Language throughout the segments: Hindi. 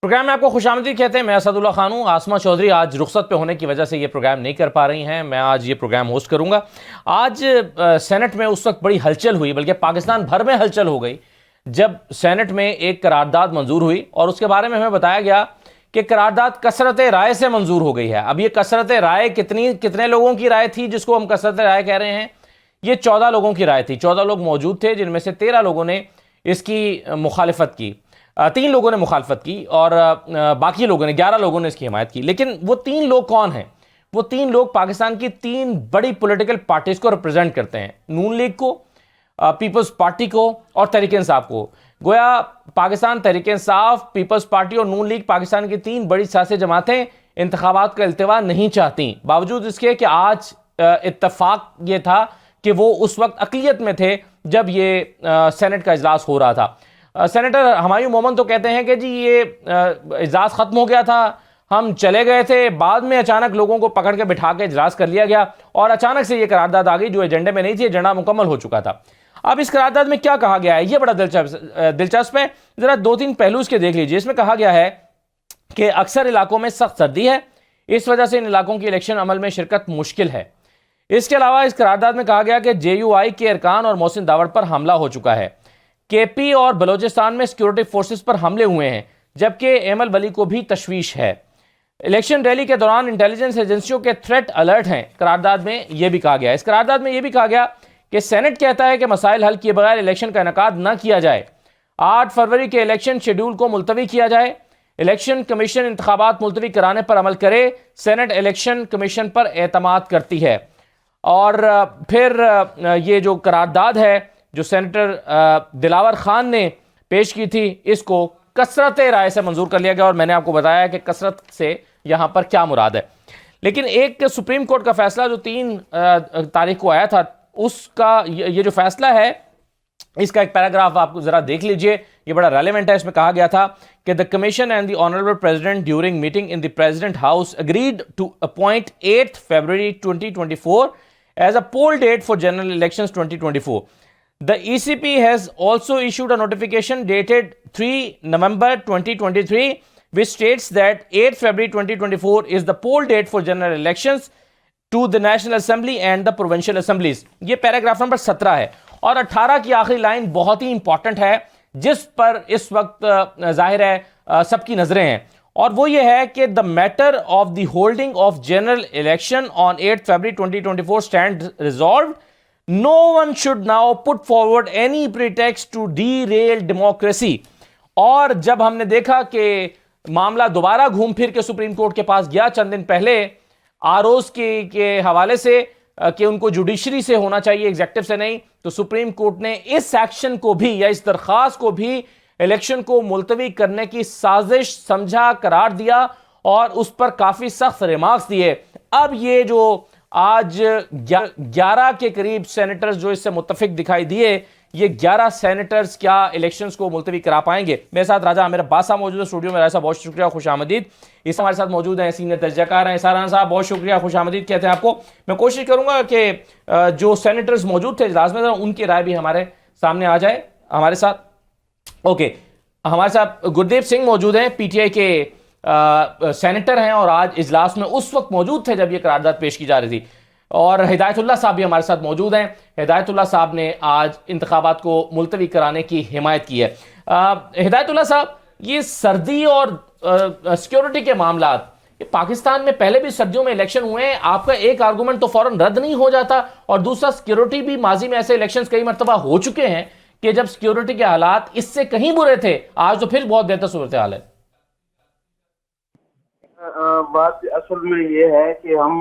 प्रोग्राम में आपको खुशामदीद कहते हैं। मैं असदुल्ला खान हूँ। आसमा चौधरी आज रुखसत पे होने की वजह से ये प्रोग्राम नहीं कर पा रही हैं। मैं आज ये प्रोग्राम होस्ट करूँगा। आज सेनेट में उस वक्त बड़ी हलचल हुई, बल्कि पाकिस्तान भर में हलचल हो गई जब सेनेट में एक करारदाद मंजूर हुई और उसके बारे में हमें बताया गया कि करारदाद कसरत राय से मंजूर हो गई है। अब ये कसरत राय कितने लोगों की राय थी जिसको हम कसरत राय कह रहे हैं? ये 14 लोगों की राय थी। 14 लोग मौजूद थे, जिनमें से 13 लोगों ने इसकी मुखालिफत की, 3 लोगों ने मुखालफत की और बाकी लोगों ने 11 लोगों ने इसकी हिमायत की। लेकिन वो 3 लोग कौन हैं? वो 3 लोग पाकिस्तान की 3 बड़ी पॉलिटिकल पार्टीज को रिप्रेजेंट करते हैं। नून लीग को, पीपल्स पार्टी को और तहरीक इंसाफ को। गोया पाकिस्तान तहरीक इंसाफ, पीपल्स पार्टी और नून लीग पाकिस्तान की 3 बड़ी सियासी जमातें इंतखाबात का इल्तिवा नहीं चाहती, बावजूद इसके कि आज इत्तफाक ये था कि वो उस वक्त अक़लियत में थे जब ये सेनेट का इजलास हो रहा था। सेनेटर हुमायूं मोमन तो कहते हैं कि जी ये इजलास ख़त्म हो गया था, हम चले गए थे, बाद में अचानक लोगों को पकड़ के बिठा के इजलास कर लिया गया और अचानक से ये करारदाद आ गई जो एजेंडे में नहीं थी। एजेंडा मुकम्मल हो चुका था। अब इस करारदाद में क्या कहा गया है, ये बड़ा दिलचस्प है। ज़रा 2-3 पहलू इसके देख लीजिए। इसमें कहा गया है कि अक्सर इलाकों में सख्त सर्दी है, इस वजह से इन इलाकों की इलेक्शन अमल में शिरकत मुश्किल है। इसके अलावा इस करारदाद में कहा गया कि JUI के अरकान और मोहसिन दावड़ पर हमला हो चुका है। KP और बलोचिस्तान में सिक्योरिटी फोर्सेस पर हमले हुए हैं, जबकि एमल वली को भी तशवीश है। इलेक्शन रैली के दौरान इंटेलिजेंस एजेंसियों के थ्रेट अलर्ट हैं। करारदाद में यह भी कहा गया। इस करारदाद में यह भी कहा गया कि सेनेट कहता है कि मसाइल हल किए बगैर इलेक्शन का इनेकाद न किया जाए। 8 फरवरी के इलेक्शन शेड्यूल को मुलतवी किया जाए। इलेक्शन कमीशन इंतखाबात मुलतवी कराने पर अमल करे। सेनेट इलेक्शन कमीशन पर एतमाद करती है। और फिर ये जो करारदाद है जो सेनेटर दिलावर खान ने पेश की थी, इसको कसरत राय से मंजूर कर लिया गया और मैंने आपको बताया कि कसरत से यहां पर क्या मुराद है। लेकिन एक सुप्रीम कोर्ट का फैसला जो 3 तारीख को आया था, उसका ये जो फैसला है, इसका एक पैराग्राफ आप जरा देख लीजिए, ये बड़ा रेलेवेंट है। इसमें कहा गया था कि the commission and the honourable president during meeting in the president house agreed to appoint 8 February 2024 as a poll date for general elections 2024. The ECP has also issued a notification dated 3 November 2023 which states that 8 February 2024 is the poll date for general elections to the National Assembly and the Provincial Assemblies. ये पैराग्राफ नंबर 17 है और 18 की आखिरी लाइन बहुत ही इंपॉर्टेंट है, जिस पर इस वक्त जाहिर है सबकी नजरें हैं, और वो ये है कि the matter of the holding of general election on 8 February 2024 stand resolve. No one should now put forward any pretext to derail democracy. और जब हमने देखा कि मामला दोबारा घूम फिर के सुप्रीम कोर्ट के पास गया चंद दिन पहले आरओज के हवाले से कि उनको जुडिशरी से होना चाहिए, एग्जेक्टिव से नहीं, तो सुप्रीम कोर्ट ने इस एक्शन को भी या इस दरख्वास्त को भी इलेक्शन को मुलतवी करने की साजिश समझा, करार दिया और उस पर काफी सख्त रिमार्क्स दिए। अब ये जो आज 11 के करीब सेनेटर्स जो इससे मुत्तफिक दिखाई दिए, ये 11 सेनेटर्स क्या इलेक्शंस को मुलतवी करा पाएंगे? मेरे साथ राजा आमिर अब्बास साहब मौजूद है स्टूडियो में। राजा साहब बहुत शुक्रिया, खुश आमदीद। इस हमारे साथ मौजूद हैं सीनियर तजज़ियाकार हैं इसाराना साहब, बहुत शुक्रिया, खुश आमदीद कहते हैं आपको। मैं कोशिश करूंगा कि जो सेनेटर्स मौजूद थे इजलास में, उनकी राय भी हमारे सामने आ जाए हमारे साथ। ओके, हमारे साथ गुरदीप सिंह मौजूद हैं, PTI के सेनेटर हैं और आज इजलास में उस वक्त मौजूद थे जब ये करारदाद पेश की जा रही थी। और हिदायतुल्लाह साहब भी हमारे साथ मौजूद हैं। हिदायतुल्लाह साहब ने आज इंतखाबात को मुलतवी कराने की हिमायत की है। हिदायतुल्लाह साहब, ये सर्दी और सिक्योरिटी के मामला, ये पाकिस्तान में पहले भी सर्दियों में इलेक्शन हुए हैं, आपका एक आर्गूमेंट तो फौरन रद्द नहीं हो जाता, और दूसरा सिक्योरिटी भी माजी में ऐसे इलेक्शंस कई मरतबा हो चुके हैं कि जब सिक्योरिटी के हालात इससे कहीं बुरे थे, आज तो फिर बहुत बेहतर सूरत हाल है। बात असल में ये है कि हम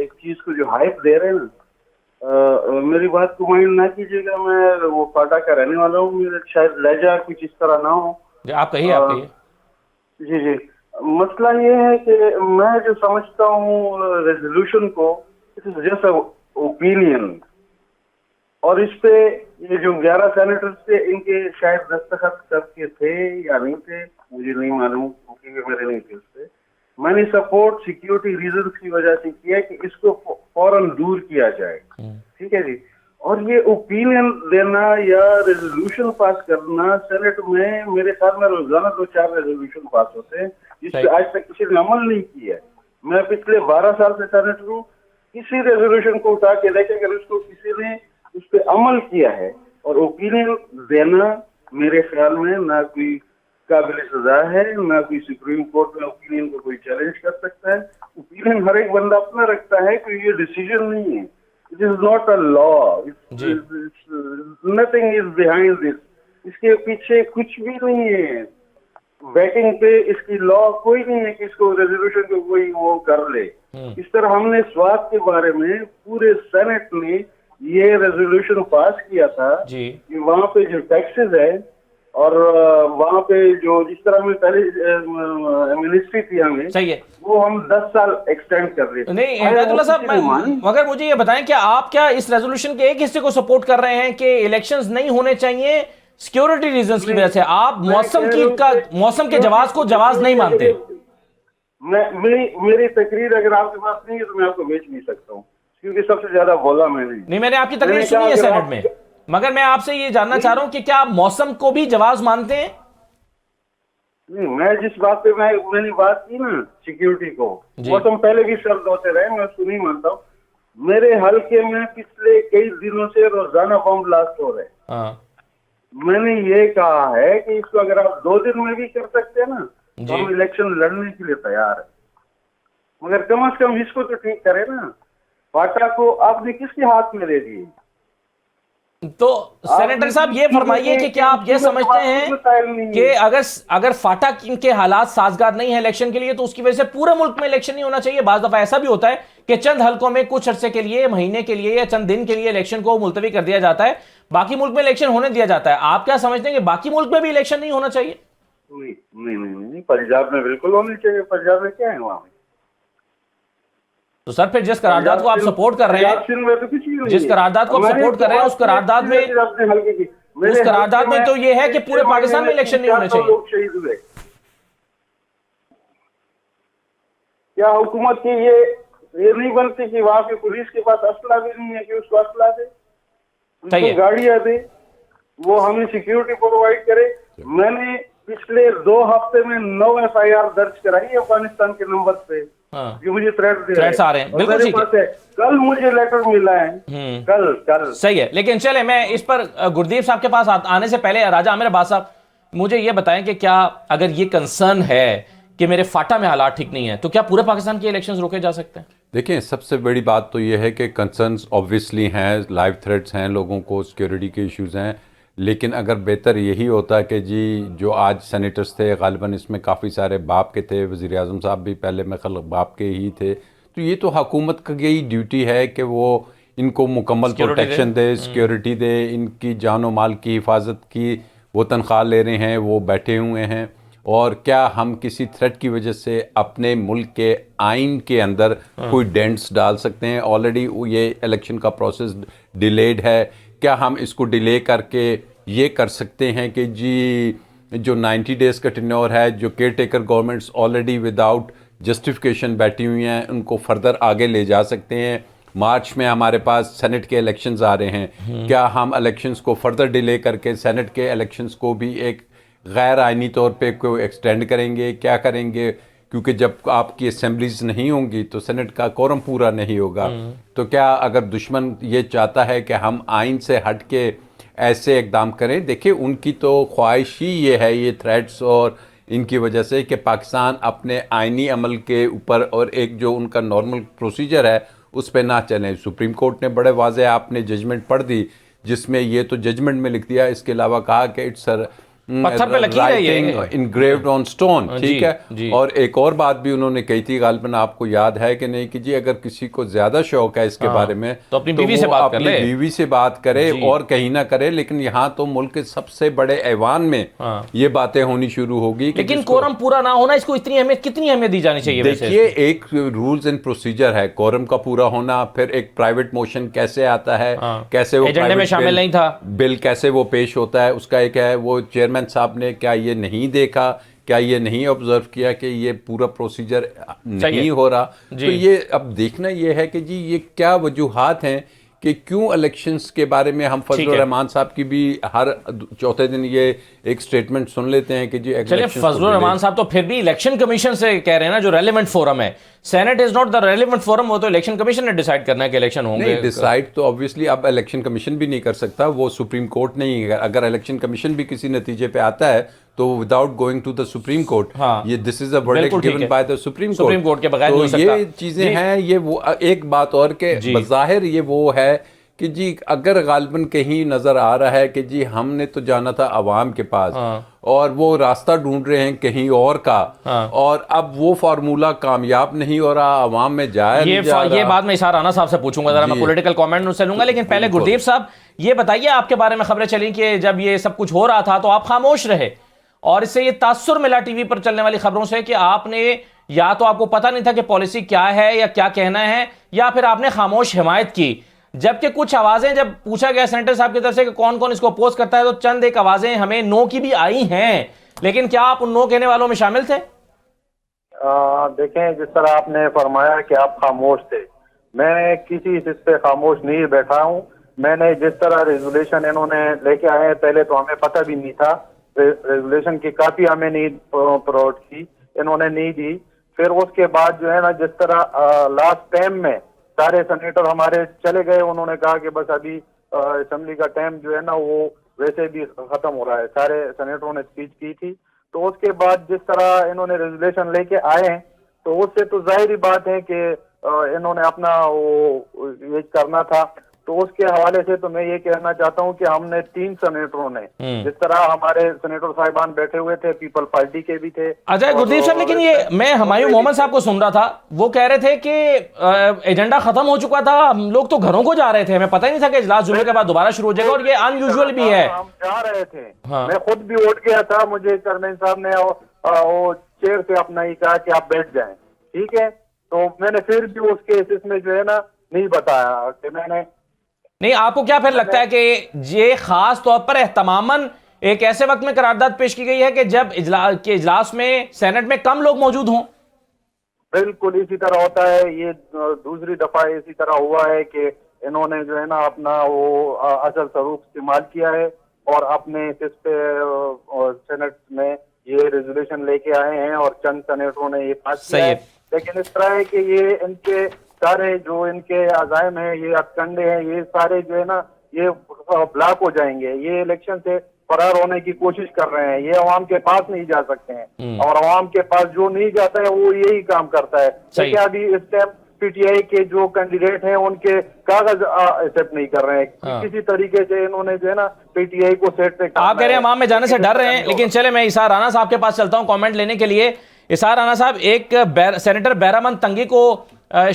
एक चीज को जो हाइप दे रहे हैं ना, मेरी बात को माइंड ना कीजिएगा, मैं वो पाटा का रहने वाला हूँ, मेरा शायद लहजा कुछ इस तरह ना हो। आप कहिए, आप कहिए। जी जी, मसला ये है कि मैं जो समझता हूँ रेजोल्यूशन को, इट इज जस्ट ओपिनियन, और इस पे ये जो 11 सेनेटर्स थे, इनके शायद दस्तखत करके थे या नहीं थे, मुझे नहीं मालूम क्योंकि मेरे नहीं थे उस पे। मैंने सपोर्ट सिक्योरिटी रीजंस की वजह से किया कि इसको फौरन दूर किया जाए, ठीक है जी। और ये ओपिनियन देना या रेजोल्यूशन पास करना सेनेट में, मेरे ख्याल में रोजाना 2-4 रेजोल्यूशन पास होते हैं जिस पे आज तक किसी ने अमल नहीं किया है। मैं पिछले 12 साल से सेनेट हूँ, किसी रेजोल्यूशन को उठा के देखे अगर उसको किसी ने उस पर अमल किया है। और ओपिनियन देना मेरे ख्याल में ना कोई काबिल सजा है, ना कोई सुप्रीम कोर्ट में ओपिनियन को कोई चैलेंज कर सकता है। ओपिनियन हर एक बंदा अपना रखता है, कोई ये डिसीजन नहीं है। It is not a law, nothing is behind this. इसके पीछे कुछ भी नहीं है, बैटिंग पे इसकी लॉ कोई नहीं है कि इसको रेजोल्यूशन को कोई वो कर ले। इस तरह हमने स्वास्थ्य के बारे में पूरे सेनेट ने ये रेजोल्यूशन पास किया था कि वहाँ पे जो टैक्सेस है और वहाँ पे जो जिस तरह में पहले मिनिस्ट्री थी हमें, सही है, वो हम 10 साल एक्सटेंड कर रहे थे। नहीं हिदायतुल्लाह साहब, मगर मुझे ये बताएं क्या आप क्या इस रेजोल्यूशन के एक हिस्से को सपोर्ट कर रहे हैं कि इलेक्शंस नहीं होने चाहिए सिक्योरिटी रीजंस की वजह से? आप मौसम के जवाब को जवाब नहीं मानते? मेरी तकरीर अगर आपके पास नहीं है तो मैं आपको बेच नहीं सकता हूँ, क्योंकि सबसे ज्यादा बोला मैंने नहीं। मैंने आपकी तकरीर सुनी है सेनेट में, मगर मैं आपसे ये जानना चाह रहा हूं कि क्या आप मौसम को भी जवाब मानते हैं? नहीं, मैं जिस बात पे मैंने बात की ना सिक्योरिटी को, मौसम पहले भी शर्त होते रहे, मैं उसको नहीं मानता हूँ। मेरे हल्के में पिछले कई दिनों से रोजाना बम ब्लास्ट हो रहे हैं। मैंने ये कहा है कि इसको अगर आप 2 दिन में भी कर सकते हैं ना तो हम इलेक्शन लड़ने के लिए तैयार है, मगर कम से कम इसको तो ठीक करे ना। फाटा को आपने किसके हाथ में दे दी? तो सेनेटर साहब ये फरमाइए कि क्या आप ये समझते हैं कि अगर फाटा के हालात साजगार नहीं है इलेक्शन के लिए तो उसकी वजह से पूरे मुल्क में इलेक्शन नहीं होना चाहिए? बाज दफा ऐसा भी होता है कि चंद हलकों में कुछ अरसे के लिए, महीने के लिए या चंद दिन के लिए इलेक्शन को मुलतवी कर दिया जाता है, बाकी मुल्क में इलेक्शन होने दिया जाता है। आप क्या समझते हैं कि बाकी मुल्क में भी इलेक्शन नहीं होना चाहिए? नहीं, पंजाब में बिल्कुल होनी चाहिए। पंजाब में क्या है वहां? तो सर फिर जिस करारदाद को आप सपोर्ट कर रहे हैं, जिस करारदाद को आप सपोर्ट कर रहे हैं, उस करारदाद में तो ये है कि पूरे पाकिस्तान में इलेक्शन नहीं होने चाहिए। लोग शहीद हुए। क्या हुकूमत की ये नहीं बनती कि वहां पे पुलिस के पास असला भी नहीं है कि उसको असला दे, उसको गाड़ियां दे, वो हमें सिक्योरिटी प्रोवाइड करे? मैंने पिछले 2 हफ्ते में 9 FIR दर्ज कराई अफगानिस्तान के नंबर पे जो मुझे थ्रेट्स आ रहे हैं। बिल्कुल ठीक है, कल मुझे लेटर मिला है, कल सही है। लेकिन चले मैं इस पर गुरदीप साहब के पास आने से पहले राजा आमिर अब्बास साहब मुझे ये बताएं कि क्या अगर ये कंसर्न है कि मेरे फाटा में हालात ठीक नहीं है तो क्या पूरे पाकिस्तान के इलेक्शंस रोके जा सकते हैं? देखिए, सबसे बड़ी बात तो ये है कि कंसर्न्स ऑब्वियसली हैं, लाइव थ्रेट्स हैं, लोगों को सिक्योरिटी के इश्यूज़ हैं, लेकिन अगर बेहतर यही होता कि जी जो आज सेनेटर्स थे गालिबन इसमें काफ़ी सारे बाप के थे, वज़ीर आज़म साहब भी पहले में खल बाप के ही थे, तो ये तो हुकूमत की यही ड्यूटी है कि वो इनको मुकम्मल प्रोटेक्शन दे, सिक्योरिटी दे, इनकी जान और माल की हिफाजत की वो तनख्वाह ले रहे हैं, वो बैठे हुए हैं। और क्या हम किसी थ्रेट की वजह से अपने मुल्क के आइन के अंदर कोई डेंट्स डाल सकते हैं? ऑलरेडी ये इलेक्शन का प्रोसेस डिलेड है, क्या हम इसको डिले करके ये कर सकते हैं कि जी जो 90 डेज़ का टेन्योर है, जो care taker governments already without justification बैठी हुई हैं, उनको फर्दर आगे ले जा सकते हैं? मार्च में हमारे पास सेनेट के इलेक्शंस आ रहे हैं, क्या हम इलेक्शंस को फर्दर डिले करके सेनेट के इलेक्शंस को भी एक गैर आइनी तौर पे को एक्सटेंड करेंगे? क्या करेंगे? क्योंकि जब आपकी असेंबलीज नहीं होंगी तो सेनेट का कोरम पूरा नहीं होगा। तो क्या अगर दुश्मन ये चाहता है कि हम आइन से हट के ऐसे इकदाम करें? देखिए, उनकी तो ख्वाहिश ही ये है, ये थ्रेट्स और इनकी वजह से, कि पाकिस्तान अपने आइनी अमल के ऊपर और एक जो उनका नॉर्मल प्रोसीजर है उस पर ना चलें। सुप्रीम कोर्ट ने बड़े वाज़े आपने जजमेंट पढ़ दी जिसमें ये तो जजमेंट में लिख दिया, इसके अलावा कहा कि इट्स पत्थर पे लकीर है ये, इनग्रेव्ड ऑन स्टोन, ठीक है। और एक और बात भी उन्होंने कही थी, गालिबन आपको याद है कि नहीं, कि जी अगर किसी को ज्यादा शौक है इसके बारे में तो अपनी बीवी से बात कर ले, बीवी से बात करे और कहीं ना करे। लेकिन यहाँ तो मुल्क के सबसे बड़े ऐवान में ये बातें होनी शुरू होगी। लेकिन कोरम पूरा ना होना, इसको इतनी अहमियत, कितनी अहमियत दी जानी चाहिए? देखिए, एक रूल्स एंड प्रोसीजर है कोरम का पूरा होना, फिर एक प्राइवेट मोशन कैसे आता है, कैसे वो एजेंडे में शामिल नहीं था, बिल कैसे वो पेश होता है, उसका एक है। वो चेयरमैन साहब ने क्या ये नहीं देखा, क्या ये नहीं ऑब्जर्व किया कि ये पूरा प्रोसीजर नहीं हो रहा? तो ये अब देखना ये है कि जी ये क्या वजूहात हैं कि क्यों इलेक्शंस के बारे में हम फजलुर रहमान साहब की भी हर चौथे दिन ये एक स्टेटमेंट सुन लेते हैं कि जी चलिए, फजलुर रहमान साहब तो फिर भी इलेक्शन कमीशन से कह रहे हैं ना, जो रेलेवेंट फोरम है। Senate is not the relevant forum, वो तो इलेक्शन कमीशन ने डिसाइड करना है कि इलेक्शन होंगे। नहीं, डिसाइड तो ऑब्वियसली अब इलेक्शन कमीशन भी नहीं कर सकता, वो सुप्रीम कोर्ट नहीं है। अगर इलेक्शन कमीशन भी किसी नतीजे पे आता है तो without going to the supreme court, ये this is a verdict given by the supreme court के बगैर नहीं हो तो सकता। ये चीजें हैं। ये वो एक बात और के बज़ाहिर ये वो है कि जी अगर गालिबन कहीं नजर आ रहा है कि जी हमने तो जाना था अवाम के पास और वो रास्ता ढूंढ रहे हैं कहीं और का, और अब वो फार्मूला कामयाब नहीं हो रहा, अवाम में जाया नहीं जा रहा। ये बात मैं इशारा राना साहब से पूछूंगा, जरा मैं पॉलिटिकल कमेंट उनसे लूंगा, लेकिन पहले गुरदीप साहब ये बताइए, आपके बारे में खबरें चली कि जब ये सब कुछ हो रहा था तो आप खामोश रहे, और इससे ये तासुर मिला टीवी पर चलने वाली खबरों से कि आपने या तो आपको पता नहीं था कि पॉलिसी क्या है या क्या कहना है, या फिर आपने खामोश हिमायत की। जबकि कुछ आवाजें, जब पूछा गया सेनेटर साहब की तरफ से कि कौन कौन इसको अपोज करता है, तो चंद एक आवाजें हमें नो की भी आई हैं, लेकिन क्या आप उन नो कहने वालों में शामिल थे? देखें, जिस तरह आपने फरमाया कि आप खामोश थे, मैं किसी चीज पे खामोश नहीं बैठा हूं। मैंने जिस तरह रेजोल्यूशन इन्होंने लेके आए हैं, पहले तो हमें पता भी नहीं था, रेजोल्यूशन की कापी हमें नहीं प्रोवाइड की, इन्होंने नहीं दी। फिर उसके बाद जो है ना, जिस तरह लास्ट टाइम में सारे सेनेटर हमारे चले गए, उन्होंने कहा कि बस अभी असेंबली का टाइम जो है ना वो वैसे भी खत्म हो रहा है, सारे सेनेटरों ने स्पीच की थी। तो उसके बाद जिस तरह इन्होंने रेजोल्यूशन लेके आए हैं, तो उससे तो जाहिर ही बात है कि इन्होंने अपना वो ये करना था। तो उसके हवाले से तो मैं ये कहना चाहता हूँ कि हमने 3 सेनेटरों ने, जिस तरह हमारे सेनेटर साहिबान बैठे हुए थे, पीपल पार्टी के भी थे, अजय गुरदीप साहब, लेकिन ये मैं हुमायूं मोहम्मद साहब को सुन रहा था, वो कह रहे थे कि एजेंडा खत्म हो चुका था, हम लोग तो घरों को जा रहे थे, हमें पता ही नहीं था कि इजलास जुमे के बाद दोबारा शुरू हो जाएगा, और ये अनयूजुअल भी है। हम जा रहे थे, मैं खुद भी उठ गया था, मुझे चेयरमैन साहब ने वो चेयर से अपना ही कहा कि आप बैठ जाएं, ठीक है। तो मैंने फिर भी उसके इसमें जो है ना नहीं बताया कि मैंने नहीं। आपको क्या फिर लगता है कि ये खास तौर पर एहतमामन एक ऐसे वक्त में करारदाद पेश की गई है कि जब इजलास में सेनेट में कम लोग मौजूद हों? बिल्कुल इसी तरह होता है। ये दूसरी दफा इसी तरह हुआ है कि इन्होंने जो है ना अपना वो असल स्वरूप इस्तेमाल किया है और अपने इस पे सेनेट में ये रेजोल्यूशन लेके आए हैं और चंद सेनेटरों ने ये पास किया है। लेकिन इस तरह है कि ये इनके सारे जो इनके अज़ाइम है, ये अटकंडे हैं, ये सारे जो है ना ये ब्लॉक हो जाएंगे। ये इलेक्शन से फरार होने की कोशिश कर रहे हैं, ये अवाम के पास नहीं जा सकते हैं, और अवाम के पास जो नहीं जाता है वो यही काम करता है। क्योंकि अभी इस टाइम पीटीआई के जो कैंडिडेट हैं उनके कागज एक्सेप्ट नहीं कर रहे हैं किसी तरीके से। इन्होंने जो है ना पीटीआई को सेट पे, आप कह रहे हैं अवाम में जाने से डर रहे हैं, लेकिन चले मैं इसार राना साहब के पास चलता हूं कमेंट लेने के लिए। इसार राना साहब, एक सेनेटर बैरामन तंगी को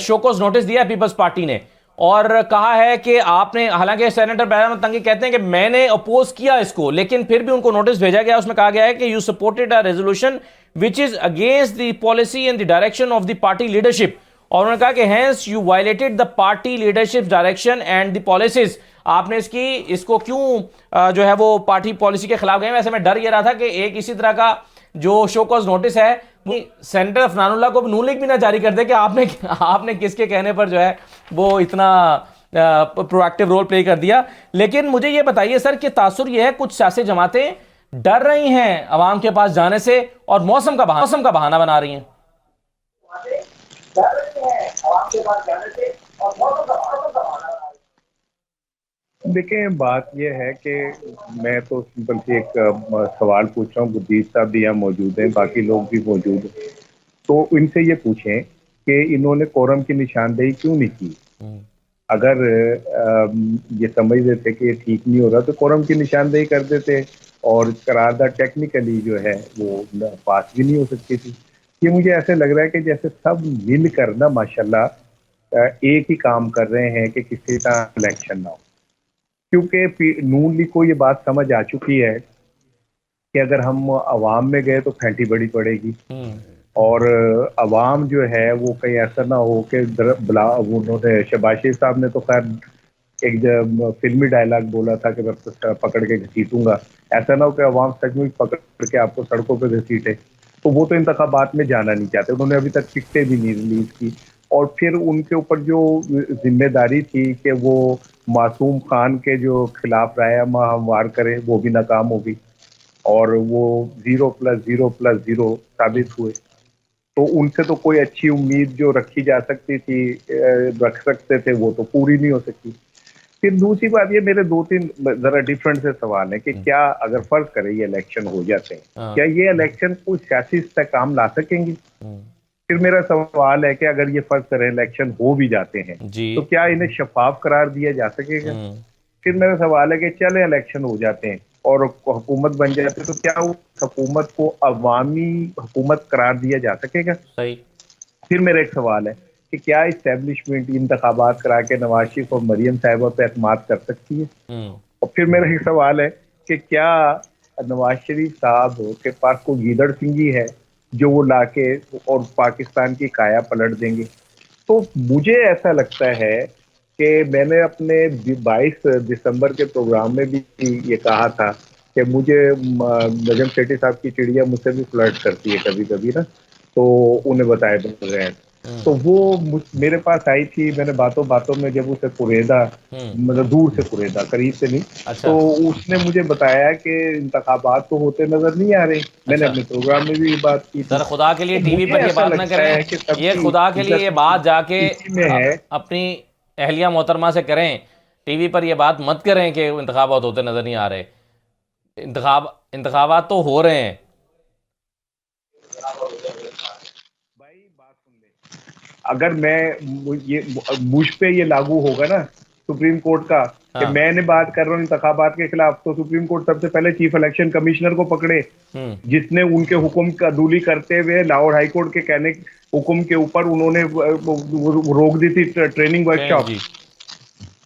शोकोज नोटिस दिया है पीपल्स पार्टी ने, और कहा है कि आपने, हालांकि सेनेटर बैरामन तंगी कहते हैं कि मैंने अपोज किया इसको, लेकिन फिर भी उनको नोटिस भेजा गया, उसमें कहा गया है कि you supported a resolution which is against the policy and the direction of the party leadership, और उन्होंने कहा कि hence you violated the party leadership direction and the policies. आपने इसको क्यों जो है वो पार्टी पॉलिसी के खिलाफ गए? वैसे मैं डर ये रहा था कि एक इसी तरह का जो शोकॉज नोटिस है सेनेटर अफनानुल्लाह को नून लीग भी ना जारी कर दे कि आपने किसके कहने पर जो है वो इतना प्रोएक्टिव रोल प्ले कर दिया। लेकिन मुझे ये बताइए सर कि तासुर ये है कुछ सियासी जमातें डर रही हैं अवाम के पास जाने से और मौसम का बहाना बना रही हैं। देखें, बात यह है कि मैं तो सिंपल से एक सवाल पूछ रहा हूँ, गुरदीप साहब भी यहाँ मौजूद हैं, बाकी लोग भी मौजूद हैं, तो इनसे ये पूछें कि इन्होंने कोरम की निशानदेही क्यों नहीं की? अगर ये समझ रहे थे कि ये ठीक नहीं हो रहा तो कोरम की निशानदेही कर देते और करारदाद टेक्निकली जो है वो पास भी नहीं हो सकती थी। ये मुझे ऐसे लग रहा है कि जैसे सब मिल कर ना माशाल्लाह एक ही काम कर रहे हैं कि किसी का इलेक्शन ना हो, क्योंकि नून लीग को ये बात समझ आ चुकी है कि अगर हम अवाम में गए तो फेंटी बड़ी पड़ेगी, और अवाम जो है वो कहीं ऐसा ना हो कि उन्होंने शहबाज शरीफ साहब ने तो खैर एक फिल्मी डायलॉग बोला था कि मैं पकड़ के घसीटूंगा, ऐसा ना हो कि अवाम सचमुच पकड़ के आपको सड़कों पे घसीटे। तो वो तो इंतखाबात में जाना नहीं चाहते, उन्होंने अभी तक टिकटें भी नहीं रिलीज की, और फिर उनके ऊपर जो जिम्मेदारी थी कि वो मासूम खान के जो खिलाफ राय हमवार करे वो भी नाकाम हो गई और वो 0+0+0 साबित हुए। तो उनसे तो कोई अच्छी उम्मीद जो रखी जा सकती थी, रख सकते थे, वो तो पूरी नहीं हो सकी। फिर दूसरी बात ये, मेरे 2-3 जरा डिफरेंट से सवाल है कि क्या अगर फर्ज करें ये इलेक्शन हो जाते हैं, क्या ये इलेक्शन कोई सियासी इस्तेकाम ला सकेंगे? फिर मेरा सवाल है कि अगर ये फर्ज करें इलेक्शन हो भी जाते हैं तो क्या इन्हें शफाफ करार दिया जा सकेगा? फिर मेरा सवाल है कि चले इलेक्शन हो जाते हैं और हुकूमत बन जाते तो क्या उस हुकूमत को अवामी हुकूमत करार दिया जा सकेगा? सही। फिर मेरा एक सवाल है कि क्या इस्टेब्लिशमेंट इंतखाबात करा के नवाज शरीफ और मरियम साहिबा पे एतमाद कर सकती है? और फिर मेरा एक सवाल है कि क्या नवाज शरीफ साहब के पास कोई गीदड़ सिंगी है जो वो लाके और पाकिस्तान की काया पलट देंगे? तो मुझे ऐसा लगता है कि मैंने अपने 22 दिसंबर के प्रोग्राम में भी ये कहा था कि मुझे नजम सेठी साहब की चिड़िया मुझसे भी फ्लर्ट करती है कभी कभी ना, तो उन्हें बताए बगैर। तो वो मेरे पास आई थी, मैंने बातों बातों में जब उसे कुरेदा, मतलब दूर से कुरेदा, करीब से नहीं। अच्छा। तो उसने मुझे बताया कि इंतखाबात तो होते नजर नहीं आ रहे। मैंने अपने प्रोग्राम में भी ये बात की थी। सर खुदा के लिए तो टीवी मुझे पर ये ऐसा बात ना लगता है कि करें, ये सबकी खुदा के लिए ये बात जाके इसी में है। अपनी अहलिया मोहतरमा से करें, टीवी पर ये बात मत करें कि इंतखाबात होते नजर नहीं आ रहे। इंतखाबात तो हो रहे हैं। अगर मुझ पे ये लागू होगा ना सुप्रीम कोर्ट का कि मैंने बात कर रहा हूँ इंतखाबात के खिलाफ, तो सुप्रीम कोर्ट सबसे पहले चीफ इलेक्शन कमिश्नर को पकड़े जिसने उनके हुक्म का अदूली करते हुए लाहौर हाई कोर्ट के कहने हुक्म के ऊपर उन्होंने रोक दी थी ट्रेनिंग वर्कशॉप।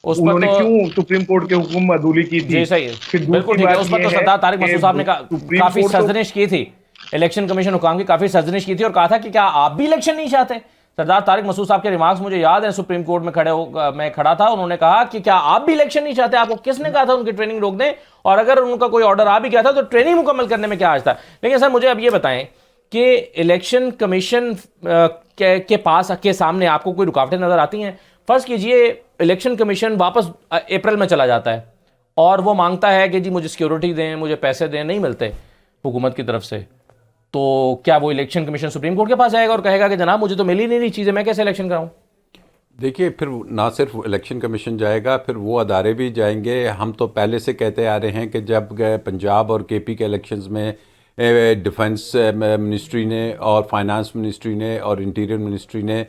उन्होंने क्यों सुप्रीम कोर्ट के हुक्म अदूली की थी? जी सही है, फिर बिल्कुल ठीक है। उस पर तो सरदार तारिक मसूद साहब ने काफी सर्जनिश की थी, इलेक्शन कमीशन हुकाम की काफी सर्जनिश की थी और कहा था कि क्या आप भी इलेक्शन नहीं चाहते? सरदार तारिक मसूद साहब के रिमार्क्स मुझे याद है, सुप्रीम कोर्ट में मैं खड़ा था, उन्होंने कहा कि क्या आप भी इलेक्शन नहीं चाहते? आपको किसने कहा था उनकी ट्रेनिंग रोक दें? और अगर उनका कोई ऑर्डर आ भी गया था तो ट्रेनिंग मुकम्मल करने में क्या आज था? लेकिन सर मुझे अब ये बताएं कि इलेक्शन कमीशन के पास के सामने आपको कोई रुकावटें नजर आती हैं? फर्ज कीजिए इलेक्शन कमीशन वापस अप्रैल में चला जाता है और वो मांगता है कि जी मुझे सिक्योरिटी दें, मुझे पैसे दें, नहीं मिलते हुकूमत की तरफ से, तो क्या वो इलेक्शन कमीशन सुप्रीम कोर्ट के पास जाएगा और कहेगा कि जनाब मुझे तो मिल ही नहीं रही चीज़ें, मैं कैसे इलेक्शन कराऊं? देखिए, फिर ना सिर्फ इलेक्शन कमीशन जाएगा, फिर वो अदारे भी जाएंगे। हम तो पहले से कहते आ रहे हैं कि जब पंजाब और केपी के इलेक्शंस में डिफेंस मिनिस्ट्री ने और फाइनेंस मिनिस्ट्री ने और इंटीरियर मिनिस्ट्री ने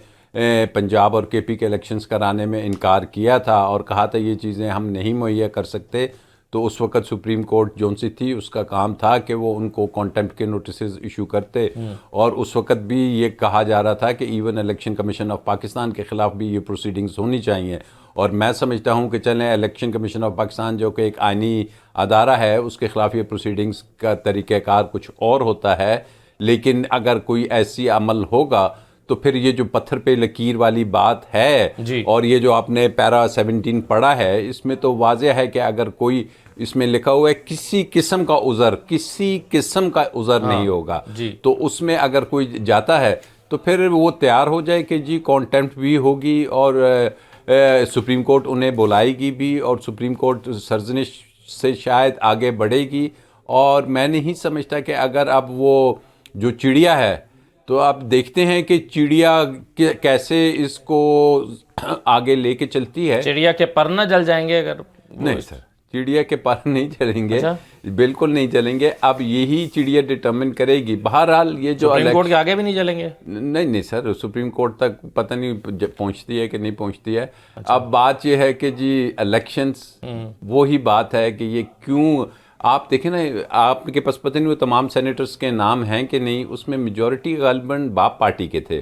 पंजाब और केपी के इलेक्शंस कराने में इनकार किया था और कहा था ये चीज़ें हम नहीं मुहैया कर सकते, तो उस वक़्त सुप्रीम कोर्ट जोन सी थी उसका काम था कि वो उनको कॉन्टेम्प्ट के नोटिसेस इशू करते। और उस वक़्त भी ये कहा जा रहा था कि even election commission of Pakistan के ख़िलाफ़ भी ये प्रोसीडिंग्स होनी चाहिए। और मैं समझता हूँ कि चलें इलेक्शन कमीशन ऑफ पाकिस्तान जो कि एक आइनी अदारा है उसके ख़िलाफ़ ये प्रोसीडिंग्स का तरीक़ाकार कुछ और होता है, लेकिन अगर कोई ऐसी अमल होगा तो फिर ये जो पत्थर पे लकीर वाली बात है और ये जो आपने पैरा 17 पढ़ा है इसमें तो वाज़ेह है कि अगर कोई इसमें लिखा हुआ है किसी किस्म का उज़र नहीं होगा, तो उसमें अगर कोई जाता है तो फिर वो तैयार हो जाए कि जी कॉन्टेम्प्ट भी होगी और सुप्रीम कोर्ट उन्हें बुलाएगी भी और सुप्रीम कोर्ट सर्जनिश से शायद आगे बढ़ेगी। और मैं नहीं समझता कि अगर अब वो जो चिड़िया है तो आप देखते हैं कि चिड़िया कैसे इसको आगे लेके चलती है। चिड़िया के पर न जल जाएंगे अगर? नहीं सर, चिड़िया के पर नहीं चलेंगे। अच्छा? बिल्कुल नहीं चलेंगे। अब यही चिड़िया डिटर्मिन करेगी। बहरहाल ये जो सुप्रीम कोर्ट के आगे भी नहीं चलेंगे? नहीं सर, सुप्रीम कोर्ट तक पता नहीं पहुंचती है कि नहीं पहुंचती है। अच्छा। अब बात ये है कि जी इलेक्शंस वो ही बात है कि ये क्यों, आप देखें ना, आपके पास पता नहीं वो तमाम सेनेटर्स के नाम हैं कि नहीं, उसमें मेजॉरिटी गालिबन बाप पार्टी के थे।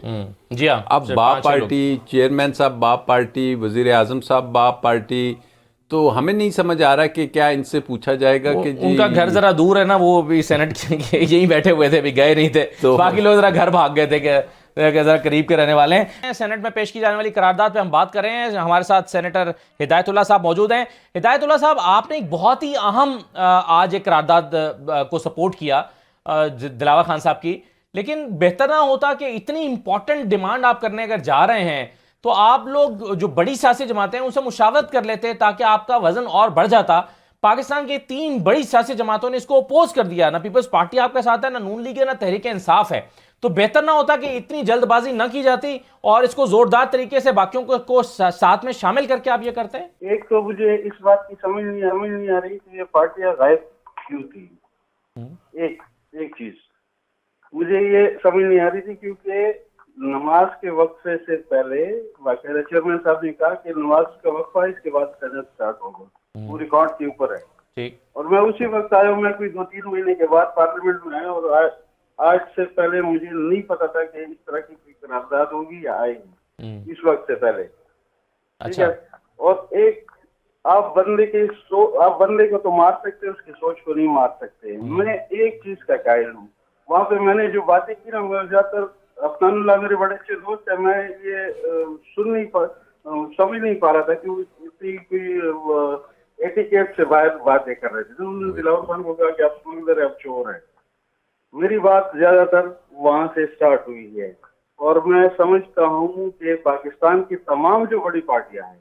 जी हाँ, अब बाप पार्टी, चेयरमैन साहब बाप पार्टी, वजीर आजम साहब बाप पार्टी, तो हमें नहीं समझ आ रहा कि क्या इनसे पूछा जाएगा कि जी उनका घर जरा दूर है ना, वो भी सेनेट के यहीं बैठे हुए थे, भी गए नहीं थे, तो बाकी लोग जरा घर भाग गए थे कि जरा करीब के रहने वाले हैं। सेनेट में पेश की जाने वाली करारदाद पे हम बात कर रहे हैं। हमारे साथ सेनेटर हिदायतुल्लाह साहब मौजूद हैं। हिदायतुल्लाह साहब, आपने एक बहुत ही अहम आज एक करारदाद को सपोर्ट किया दिलावर खान साहब की, लेकिन बेहतर ना होता कि इतनी इंपॉर्टेंट डिमांड आप करने अगर जा रहे हैं तो आप लोग जो बड़ी सियासी जमातें हैं उनसे मुशावरत कर लेते ताकि आपका वजन और बढ़ जाता। पाकिस्तान की 3 बड़ी सियासी जमातों ने इसको अपोज कर दिया, ना पीपल्स पार्टी आपके साथ है, ना नून लीग है, ना तहरीक इंसाफ है। तो बेहतर ना होता कि इतनी जल्दबाजी ना की जाती और इसको जोरदार तरीके से बाकियों को साथ में शामिल करके आप ये करते हैं? एक तो मुझे इस बात की समझ नहीं आ रही कि ये पार्टियां गायब क्यों थी। एक चीज मुझे ये समझ नहीं आ रही थी, क्योंकि नमाज के वक्फे से पहले बाकायदा चेयरमैन साहब ने कहा कि नमाज का वक्फा है, इसके बाद सदन स्टार्ट होगा। वो रिकॉर्ड के ऊपर है। ठीक। और मैं उसी वक्त आया हूँ, मैं कोई 2-3 महीने के बाद पार्लियामेंट में आया, और आज से पहले मुझे नहीं पता था कि इस तरह की कोई करारदाद होगी या आएगी इस वक्त से पहले। ठीक अच्छा। है। और एक आप बंदे को तो मार सकते हैं, उसकी सोच को नहीं मार सकते। मैं एक चीज का कायल हूँ, वहाँ पे मैंने जो बातें की ना, मैं ज्यादातर अफनानुल्लाह मेरे बड़े अच्छे दोस्त है, मैं ये समझ नहीं पा रहा था कि वो इतनी कोई एटिकेट से बाहर बातें कर रहे थे। तो उन्होंने दिलावर खान को कहा कि आप स्मगलर है, आप चोर है। मेरी बात ज्यादातर वहां से स्टार्ट हुई है, और मैं समझता हूँ कि पाकिस्तान की तमाम जो बड़ी पार्टियां हैं,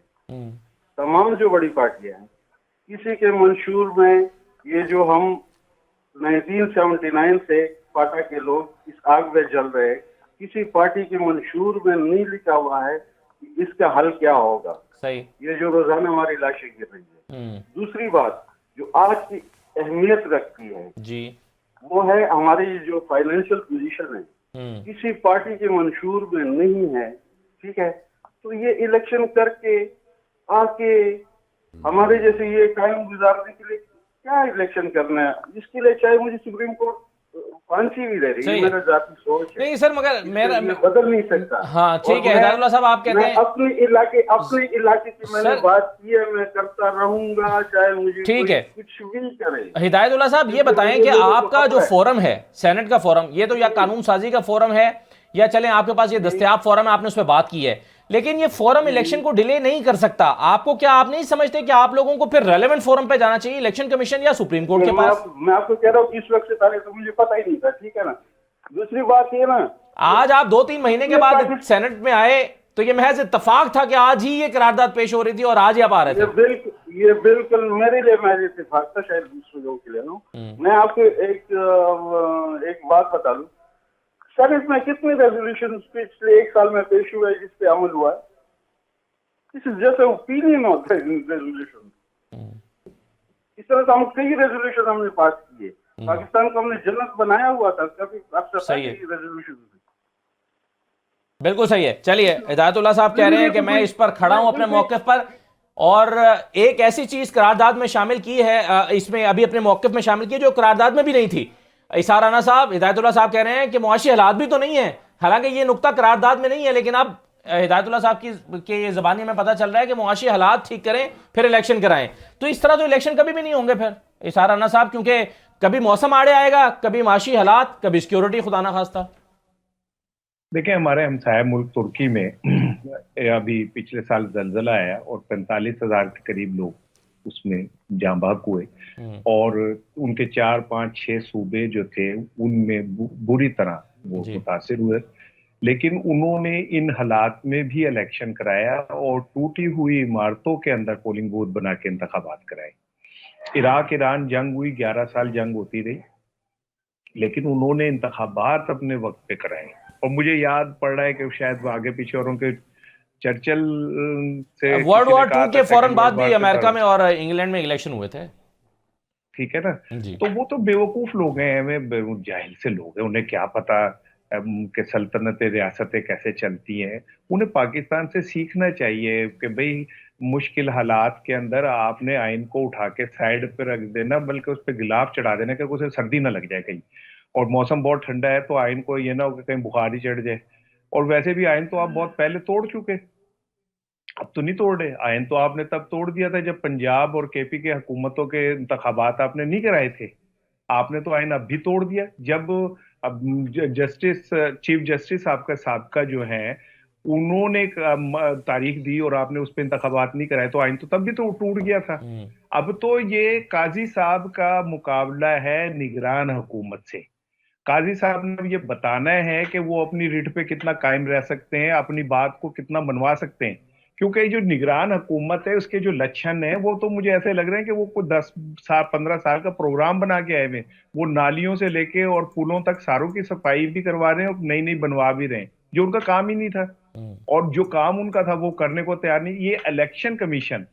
किसी के मंशूर में ये जो हम 1979 से पाटा के लोग इस आग में जल रहे, किसी पार्टी के मंशूर में नहीं लिखा हुआ है कि इसका हल क्या होगा। सही। ये जो रोजाना हमारी लाशें गिर रही है। दूसरी बात जो आज की अहमियत रखती है जी, वो है हमारी जो फाइनेंशियल पोजीशन है, किसी पार्टी के मंशूर में नहीं है। ठीक है। तो ये इलेक्शन करके आके हमारे जैसे ये टाइम गुजारने के लिए क्या इलेक्शन करना है, इसके लिए चाहे मुझे सुप्रीम कोर्ट फांसी भी दे रही है, मेरा जाती सोच है। नहीं सर, मगर मेरा बदल नहीं सकता। हाँ ठीक है हिदायतुल्लाह साहब, आप कहते हैं अपने इलाके की मैंने बात की है, मैं करता रहूंगा चाहे मुझे ठीक है, कुछ भी करे। हिदायतुल्लाह साहब ये बताएं कि आपका जो फोरम है, सेनेट का फोरम, ये तो या कानून साजी का फोरम है या चलें आपके पास ये दस्तयाब फोरम है, आपने उस पर बात की है, लेकिन ये फोरम इलेक्शन को डिले नहीं कर सकता। आपको क्या, आप नहीं समझते कि आप लोगों को फिर रेलेवेंट फोरम पे जाना चाहिए, इलेक्शन कमीशन या सुप्रीम कोर्ट के पास? मैं आपको कह रहा हूँ इस वक्त से पहले तो मुझे पता ही नहीं था। ठीक है ना। दूसरी बात ये ना, आज आप 2-3 महीने के बाद सेनेट में आए तो ये महज इत्तेफाक था कि आज ही ये करारदाद पेश हो रही थी और आज ही आप आ रहे थे? ये बिल्कुल मेरे लिए महज इत्तेफाक था, शायद दूसरे लोगों के लिए ना। मैं आपको एक बात बता दूं, सर इसमें कितने रेजोल्यूशन पिछले 1 साल में पेश हुए जिस पे अमल हुआ है? This is just opinion of resolution. इस तरह से हम कई रेजोल्यूशन हमने पास किए, पाकिस्तान को हमने जन्नत बनाया हुआ था कभी रेजोल्यूशन। बिल्कुल सही है। चलिए, हिदायतुल्लाह साहब कह रहे हैं कि मैं इस पर खड़ा हूं अपने मौक़िफ़ पर, और एक ऐसी चीज करारदाद में शामिल की है, इसमें अभी अपने मौक़िफ़ में शामिल की जो करारदाद में भी नहीं थी। इसार राना साहब, हिदायतुल्लाह साहब कह रहे हैं कि मुआशी हालात भी तो नहीं है, हालांकि ये नुक्ता करारदाद में नहीं है, लेकिन अब हिदायतुल्लाह साहब की ये ज़बानी में पता चल रहा है कि मुआशी हालात ठीक करें फिर इलेक्शन कराएं। तो इस तरह तो इलेक्शन कभी भी नहीं होंगे फिर इसार राना साहब, क्योंकि कभी मौसम आड़े आएगा, कभी माशी हालात, कभी सिक्योरिटी, खुदा ना खास्ता। देखिए, हमारे हमसाया मुल्क तुर्की में अभी पिछले साल जलजला आया और 45,000 के करीब लोग उसमें जाँ बहक हुए, और उनके 4, 5, 6 सूबे जो थे उनमें बुरी तरह वो मुतासिर हुए। लेकिन उन्होंने इन हालात में भी इलेक्शन कराया और टूटी हुई इमारतों के अंदर पोलिंग बूथ बना के इंतखाबात कराए। इराक ईरान जंग हुई, 11 साल जंग होती रही, लेकिन उन्होंने इंतखाबात अपने वक्त पे कराए। और मुझे याद पड़ रहा है कि शायद आगे पीछे और उनके चर्चिल से वर्ल्ड वॉर 2 के फौरन बाद भी अमेरिका में और इंग्लैंड में इलेक्शन हुए थे। ठीक है ना। तो वो तो बेवकूफ लोग हैं, हमें जाहिल से लोग हैं, उन्हें क्या पता कि सल्तनतें रियासतें कैसे चलती हैं। उन्हें पाकिस्तान से सीखना चाहिए कि भाई मुश्किल हालात के अंदर आपने आइन को उठा के साइड पे रख देना, बल्कि उस पर गिलाफ चढ़ा देना कि उसे सर्दी ना लग जाए कहीं, और मौसम बहुत ठंडा है तो आइन को ये ना हो कि कहीं बुखार ही चढ़ जाए। और वैसे भी आइन तो आप बहुत पहले तोड़ चुके, अब तो नहीं तोड़ रहे। आइन तो आपने तब तोड़ दिया था जब पंजाब और केपी के हुकूमतों के इंतखाबात आपने नहीं कराए थे। आपने तो आइन अब भी तोड़ दिया। जब अब चीफ जस्टिस आपका साबका जो है उन्होंने तारीख दी और आपने उस पर इंतखाबात नहीं कराए, तो आइन तो तब भी तो टूट गया था। अब तो ये काजी साहब का मुकाबला है निगरान हुकूमत से। काजी साहब ने ये बताना है कि वो अपनी रिट पे कितना कायम रह सकते हैं, अपनी बात को कितना मनवा सकते हैं। क्योंकि ये जो निगरान हुकूमत है उसके जो लक्षण है वो तो मुझे ऐसे लग रहे हैं कि वो कोई 10 साल 15 साल का प्रोग्राम बना के आए हुए। वो नालियों से लेके और पुलों तक सारों की सफाई भी करवा रहे हैं और नई नई बनवा भी रहे हैं, जो उनका काम ही नहीं था। और जो काम उनका था वो करने को तैयार नहीं। ये इलेक्शन कमीशन,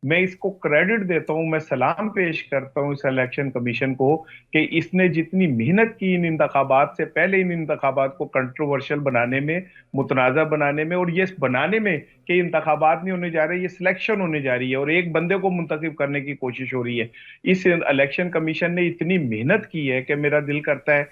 मैं इसको क्रेडिट देता हूं, मैं सलाम पेश करता हूं इस इलेक्शन कमीशन को कि इसने जितनी मेहनत की इन इंतखाबात से पहले, इन इंतखाबात को कंट्रोवर्शियल बनाने में, मुतनाज़ा बनाने में, और ये बनाने में कि इंतखाबात नहीं होने जा रहे, ये सिलेक्शन होने जा रही है और एक बंदे को मुंतखब करने की कोशिश हो रही है। इस इलेक्शन कमीशन ने इतनी मेहनत की है कि मेरा दिल करता है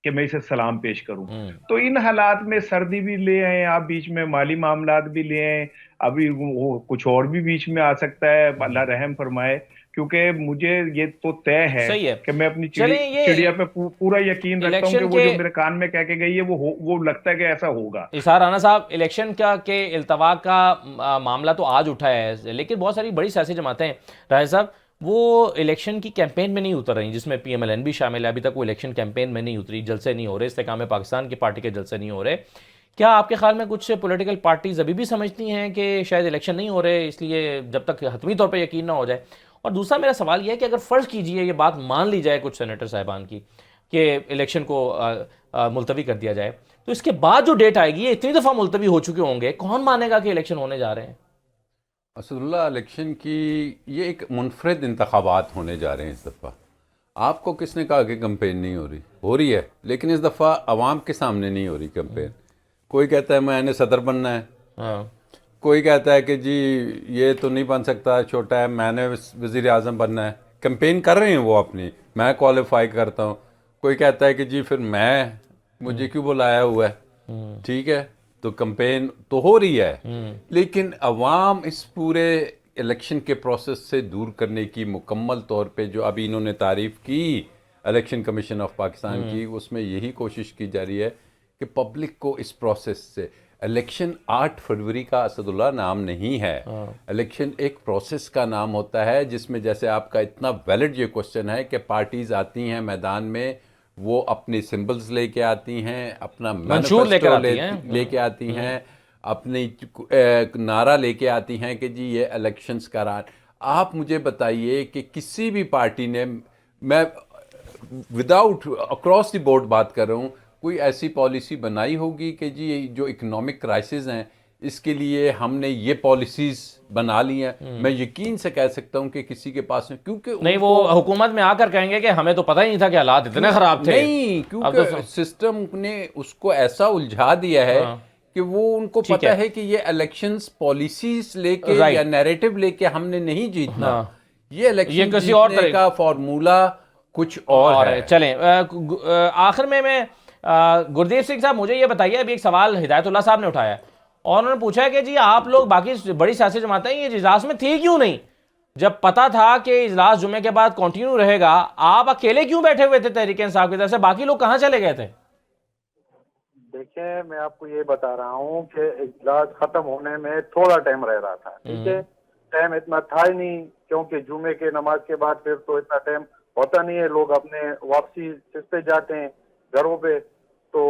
कि मैं इसे सलाम पेश करूं। तो इन हालात में सर्दी भी ले आए आप, बीच में माली मामलात भी ले आए, अभी वो कुछ और भी बीच में आ सकता है, अल्लाह रहम फरमाए। क्योंकि मुझे ये तो तय है सही है कि मैं अपनी चलें, ये चिड़िया पे पूरा यकीन रखता हूँ कि इलेक्शन वो जो के मेरे कान में कह के गई है वो लगता है कि ऐसा होगा। इसार राना साहब, इलेक्शन का के इल्तवा का मामला तो आज उठा है, लेकिन बहुत सारी बड़ी सियासी जमातें हैं राय साहब, वो इलेक्शन की कैंपेन में नहीं उतर रही, जिसमें PMLN भी शामिल है। अभी तक वो इलेक्शन कैंपेन में नहीं उतरी, जलसे नहीं हो रहे, इस्तेकाम पाकिस्तान की पार्टी के जलसे नहीं हो रहे। क्या आपके ख्याल में कुछ पॉलिटिकल पार्टीज अभी भी समझती हैं कि शायद इलेक्शन नहीं हो रहे, इसलिए जब तक हतमी तौर पर यकीन ना हो जाए? और दूसरा मेरा सवाल यह है कि अगर फ़र्ज़ कीजिए ये बात मान ली जाए कुछ सेनेटर साहिबान की कि इलेक्शन को मुलतवी कर दिया जाए, तो इसके बाद जो डेट आएगी, ये इतनी दफ़ा मुलतवी हो चुके होंगे, कौन मानेगा कि इलेक्शन होने जा रहे हैं? असदुल्ला, इलेक्शन की ये एक मुनफरद इंतखाबात होने जा रहे हैं इस दफ़ा। आपको किसने कहा कि कंपेन नहीं हो रही है, लेकिन इस दफ़ा आवाम के सामने नहीं हो रही कंपेन। कोई कहता है मैंने सदर बनना है, हाँ, कोई कहता है कि जी ये तो नहीं बन सकता, छोटा है, मैंने वज़ीर आज़म बनना है। कंपेन कर रहे हैं वो अपनी, मैं क्वालिफाई करता हूँ। कोई कहता है कि जी फिर मुझे क्यों बुलाया हुआ है। ठीक है, तो कंपेन तो हो रही है, लेकिन अवाम इस पूरे इलेक्शन के प्रोसेस से दूर करने की मुकम्मल तौर पे जो अभी इन्होंने तारीफ़ की इलेक्शन कमीशन ऑफ पाकिस्तान की, उसमें यही कोशिश की जा रही है कि पब्लिक को इस प्रोसेस से, इलेक्शन 8 फरवरी का असदुल्ला नाम नहीं है। इलेक्शन एक प्रोसेस का नाम होता है, जिसमें जैसे आपका इतना वैलिड ये क्वेश्चन है कि पार्टीज़ आती हैं मैदान में, वो अपने सिंबल्स लेके आती हैं, अपना मंशूर लेके आती हैं, अपनी नारा लेके आती हैं कि जी ये इलेक्शंस करार। आप मुझे बताइए कि किसी भी पार्टी ने, मैं विदाउट अक्रॉस द बोर्ड बात कर रहा हूँ, कोई ऐसी पॉलिसी बनाई होगी कि जी जो इकोनॉमिक क्राइसिस हैं इसके लिए हमने ये पॉलिसीज बना ली हैं? मैं यकीन से कह सकता हूं कि किसी के पास में, क्योंकि नहीं, वो हुकूमत में आकर कहेंगे कि हमें तो पता ही नहीं था कि हालात इतने खराब थे। नहीं, क्योंकि सिस्टम ने उसको ऐसा उलझा दिया है कि वो उनको पता है कि ये इलेक्शंस पॉलिसीज लेके या नैरेटिव लेके हमने नहीं जीतना। ये इलेक्शन किसी और तरह का फॉर्मूला कुछ और है। चलें, आखिर में मैं गुरदीप सिंह साहब, मुझे ये बताइए, अभी एक सवाल हिदायतुल्लाह साहब ने उठाया और उन्होंने पूछा है कि जी आप लोग बाकी बड़ी सियासी जमातें ये इजलास में थी क्यों नहीं? जब पता था कि इजलास जुमे के बाद कंटिन्यू रहेगा, आप अकेले क्यों बैठे हुए थे तहरीक इंसाफ की तरफ से? बाकी लोग कहाँ चले गए थे? देखिए, मैं आपको ये बता रहा हूँ कि इजलास खत्म होने में थोड़ा टाइम रह रहा था। ठीक है, टाइम इतना था ही नहीं, क्योंकि जुमे के नमाज के बाद फिर तो इतना टाइम होता नहीं है, लोग अपने वापसी पे जाते हैं घरों पे। तो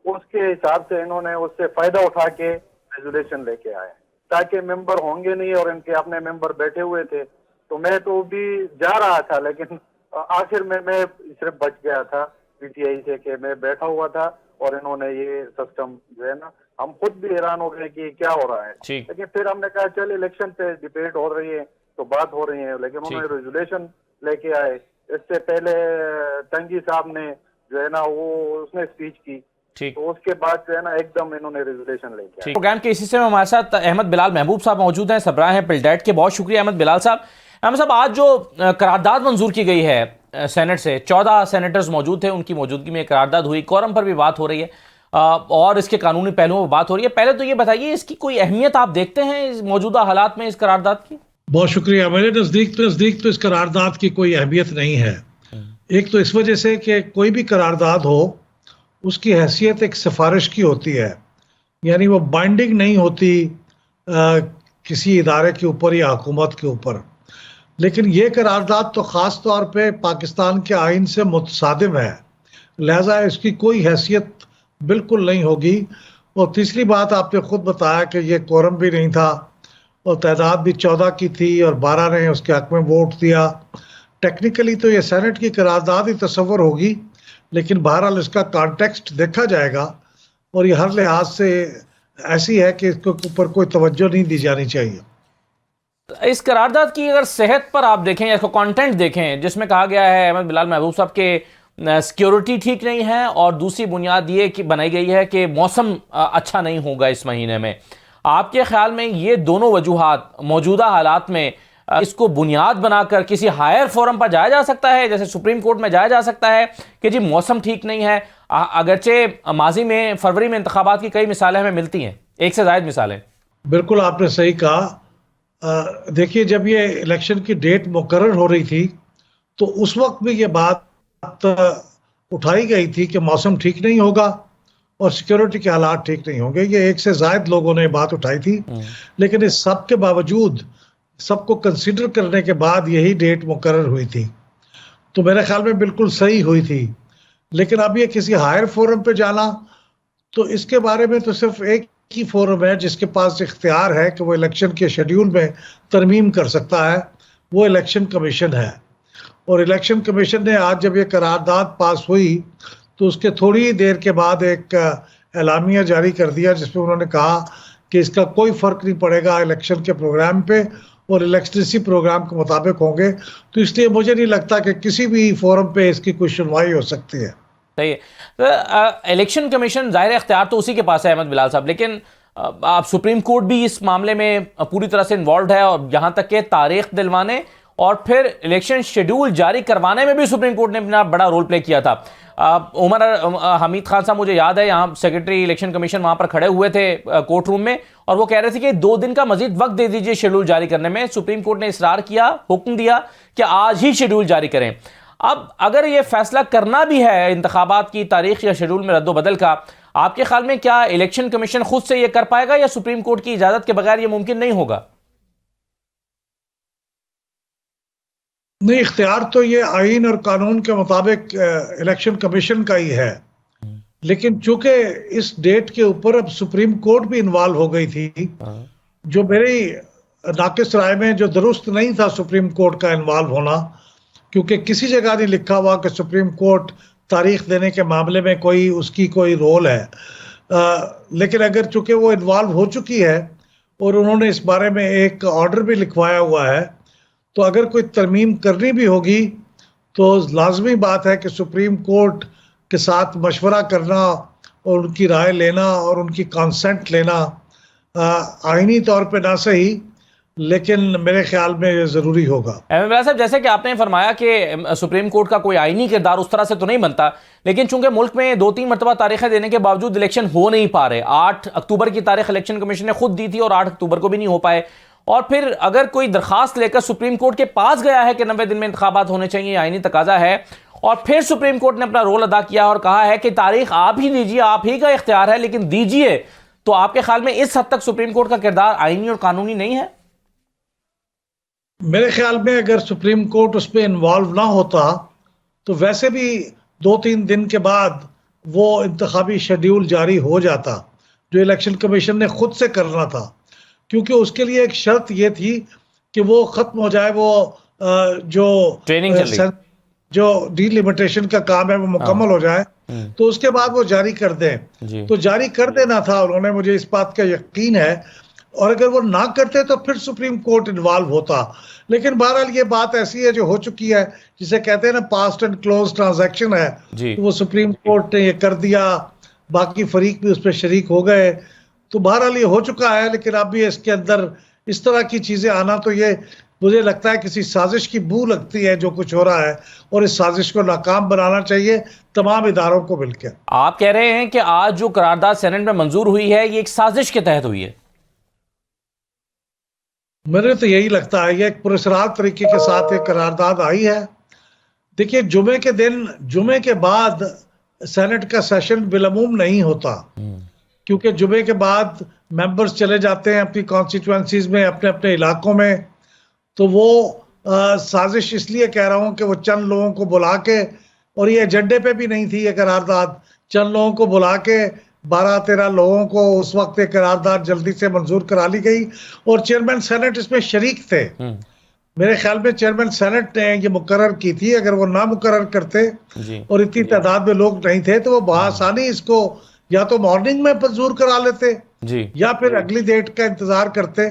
उसके हिसाब से इन्होंने उससे फायदा उठा के रेजोल्यूशन लेके आए, ताकि मेंबर होंगे नहीं और इनके अपने मेंबर बैठे हुए थे। तो मैं तो भी जा रहा था, लेकिन आखिर में मैं सिर्फ बच गया था PTI से कि मैं बैठा हुआ था और इन्होंने ये सिस्टम जो है ना, हम खुद भी हैरान हो गए कि क्या हो रहा है। लेकिन फिर हमने कहा चल इलेक्शन पे डिबेट हो रही है तो बात हो रही है, लेकिन उन्होंने रेजोल्यूशन लेके आए। इससे पहले तंगी साहब ने जो है ना वो उसने स्पीच की, तो उसके बाद जो है ना एकदम इन्होंने रेजोल्यूशन लेके आए। प्रोग्राम के इसी से हमारे साथ अहमद बिलाल महबूब साहब मौजूद हैं, सरबराह हैं पिलडेट के। बहुत शुक्रिया अहमद बिलाल साहब। अहमद साहब, आज जो करारदाद मंजूर की गई है सेनेट से, 14 सेनेटर्स मौजूद थे, उनकी मौजूदगी में करारदाद हुई, कोरम पर भी बात हो रही है और इसके कानूनी पहलुओं पर बात हो रही है। पहले तो ये बताइए, इसकी कोई अहमियत आप देखते हैं इस मौजूदा हालात में इस करारदाद की? बहुत शुक्रिया। मेरे नज़दीक तो इस करारदाद की कोई अहमियत नहीं है। एक तो इस वजह से कि कोई भी करारदाद हो उसकी हैसियत एक सिफारिश की होती है, यानी वो बाइंडिंग नहीं होती किसी इदारे के ऊपर या हुकूमत के ऊपर। लेकिन ये करारदाद तो ख़ास तौर पे पाकिस्तान के आइन से मुतसादिम है। लिहाजा इसकी कोई हैसियत बिल्कुल नहीं होगी। और तीसरी बात, आपने खुद बताया कि ये कोरम भी नहीं था और तादाद भी 14 की थी और 12 ने उसके हक में वोट दिया। टेक्निकली तो ये सेनेट की करारदाद ही तस्वर होगी, लेकिन बहरहाल इसका कॉन्टेक्स्ट देखा जाएगा और ये हर लिहाज से ऐसी है कि इसके ऊपर कोई तवज्जो नहीं दी जानी चाहिए। इस करारदाद की अगर सेहत पर आप देखें या इसको कंटेंट देखें, जिसमें कहा गया है अहमद बिलाल महबूब साहब के सिक्योरिटी ठीक नहीं है और दूसरी बुनियाद ये कि बनाई गई है कि मौसम अच्छा नहीं होगा इस महीने में, आपके ख्याल में ये दोनों वजूहात मौजूदा हालात में इसको बुनियाद बनाकर किसी हायर फोरम पर जाया जा सकता है, जैसे सुप्रीम कोर्ट में जाया जा सकता है कि जी मौसम ठीक नहीं है? अगरचे माजी में फरवरी में इंतखाबात की कई मिसालें हमें मिलती हैं, एक से ज़ायद मिसालें। बिल्कुल आपने सही कहा। देखिए, जब ये इलेक्शन की डेट मुकर्रर हो रही थी तो उस वक्त भी ये बात उठाई गई थी कि मौसम ठीक नहीं होगा और सिक्योरिटी के हालात ठीक नहीं होंगे। ये एक से ज़ायद लोगों ने बात उठाई थी, लेकिन इस सब के बावजूद, सबको कंसीडर करने के बाद यही डेट मुकर्रर हुई थी, तो मेरे ख्याल में बिल्कुल सही हुई थी। लेकिन अब ये किसी हायर फोरम पे जाना, तो इसके बारे में तो सिर्फ एक ही फोरम है जिसके पास इख्तियार है कि वो इलेक्शन के शेड्यूल में तरमीम कर सकता है, वो इलेक्शन कमीशन है। और इलेक्शन कमीशन ने आज जब ये करारदाद पास हुई तो उसके थोड़ी ही देर के बाद एक एलामिया जारी कर दिया जिसमें उन्होंने कहा कि इसका कोई फ़र्क नहीं पड़ेगा इलेक्शन के प्रोग्राम पे और इलेक्शन इसी प्रोग्राम के मुताबिक होंगे। तो इसलिए मुझे नहीं लगता कि किसी भी फोरम पे इसकी कोई सुनवाई हो सकती है। सही है। तो इलेक्शन कमीशन ज़ाहिर इख्तियार तो उसी के पास है अहमद बिलाल साहब, लेकिन आप सुप्रीम कोर्ट भी इस मामले में पूरी तरह से इन्वॉल्व है और यहाँ तक कि तारीख दिलवाने और फिर इलेक्शन शेड्यूल जारी करवाने में भी सुप्रीम कोर्ट ने अपना बड़ा रोल प्ले किया था। उमर हमीद खान साहब, मुझे याद है, यहाँ सेक्रेटरी इलेक्शन कमीशन वहाँ पर खड़े हुए थे कोर्ट रूम में और वो कह रहे थे कि 2 दिन का मजीद वक्त दे दीजिए शेड्यूल जारी करने में। सुप्रीम कोर्ट ने इसरार किया, हुक्म दिया कि आज ही शेड्यूल जारी करें। अब अगर ये फैसला करना भी है इंतखाबात की तारीख या शेड्यूल में रद्दोबदल का, आपके ख्याल में क्या इलेक्शन कमीशन खुद से ये कर पाएगा या सुप्रीम कोर्ट की इजाजत के बगैर ये मुमकिन नहीं होगा? नहीं, इख्तियार तो ये आइन और कानून के मुताबिक इलेक्शन कमीशन का ही है, लेकिन चूंकि इस डेट के ऊपर अब सुप्रीम कोर्ट भी इन्वॉल्व हो गई थी, जो मेरी नाकिस राय में जो दुरुस्त नहीं था सुप्रीम कोर्ट का इन्वॉल्व होना, क्योंकि किसी जगह नहीं लिखा हुआ कि सुप्रीम कोर्ट तारीख देने के मामले में उसकी कोई रोल है। लेकिन अगर चूंकि वो इन्वॉल्व हो चुकी है और उन्होंने इस बारे में एक ऑर्डर भी लिखवाया हुआ है, तो अगर कोई तरमीम करनी भी होगी तो लाजमी बात है कि सुप्रीम कोर्ट के साथ मशवरा करना और उनकी राय लेना और उनकी कंसेंट लेना आईनी तौर पे ना सही, लेकिन मेरे ख्याल में ये ज़रूरी होगा। अहमद बिलाल साहब, जैसे कि आपने फरमाया कि सुप्रीम कोर्ट का कोई आईनी किरदार उस तरह से तो नहीं बनता, लेकिन चूंकि मुल्क में 2-3 मरतबा तारीखें देने के बावजूद इलेक्शन हो नहीं पा रहे, 8 अक्टूबर की तारीख इलेक्शन कमीशन ने खुद दी थी और 8 अक्टूबर को भी नहीं हो पाए, और फिर अगर कोई दरखास्त लेकर सुप्रीम कोर्ट के पास गया है कि 90 दिन में इंतखाबात होने चाहिए, आईनी तकाजा है, और फिर सुप्रीम कोर्ट ने अपना रोल अदा किया और कहा है कि तारीख आप ही दीजिए, आप ही का इख्तियार है, लेकिन दीजिए, तो आपके ख्याल में इस हद तक सुप्रीम कोर्ट का किरदार आईनी और कानूनी नहीं है? मेरे ख्याल में अगर सुप्रीम कोर्ट उस पर इन्वॉल्व ना होता तो वैसे भी 2-3 दिन के बाद वो इंतखाबी शेड्यूल जारी हो जाता, जो इलेक्शन कमीशन ने खुद से करना था, क्योंकि उसके लिए एक शर्त ये थी कि वो खत्म हो जाए, वो जो ट्रेनिंग जो डिलिमिटेशन का काम है वो मुकम्मल हो जाए, तो उसके बाद वो जारी कर दें। तो जारी कर देना था उन्होंने, मुझे इस बात का यकीन है, और अगर वो ना करते तो फिर सुप्रीम कोर्ट इन्वॉल्व होता। लेकिन बहरहाल ये बात ऐसी है जो हो चुकी है, जिसे कहते हैं ना पास्ट एंड क्लोज ट्रांजैक्शन है, तो वो सुप्रीम कोर्ट ने ये कर दिया, बाकी फरीक भी उस पर शरीक हो गए, तो बहरहाल ये हो चुका है। लेकिन अब भी इसके अंदर इस तरह की चीज़ें आना, तो ये मुझे लगता है किसी साजिश की बू लगती है जो कुछ हो रहा है, और इस साजिश को नाकाम बनाना चाहिए तमाम इदारों को मिलकर। आप कह रहे हैं कि आज जो करारदाद सेनेट में मंजूर हुई है ये एक साजिश के तहत हुई है? मुझे तो यही लगता है, ये एक पुरस्कार तरीके के साथ एक करारदाद आई है। देखिए, जुमे के दिन, जुमे के बाद सेनेट का सेशन बिलअमूम नहीं होता, क्योंकि जुमे के बाद मेंबर्स चले जाते हैं अपनी कॉन्स्टिट्यूएंसीज में, अपने अपने इलाकों में। तो वो साजिश इसलिए कह रहा हूँ कि वो चंद लोगों को बुला के और ये एजेंडे पे भी नहीं थी ये करारदाद। चंद लोगों को बुला के 12-13 लोगों को उस वक्त ये करारदाद जल्दी से मंजूर करा ली गई और चेयरमैन सेनेट इसमें शरीक थे। मेरे ख्याल में चेयरमैन सेनेट ने ये मुकर्रर की थी। अगर वो ना मुकर्रर करते और इतनी तादाद में लोग नहीं थे तो वो बआसानी इसको या तो मॉर्निंग में मंजूर करा लेते या फिर अगली डेट का इंतजार करते,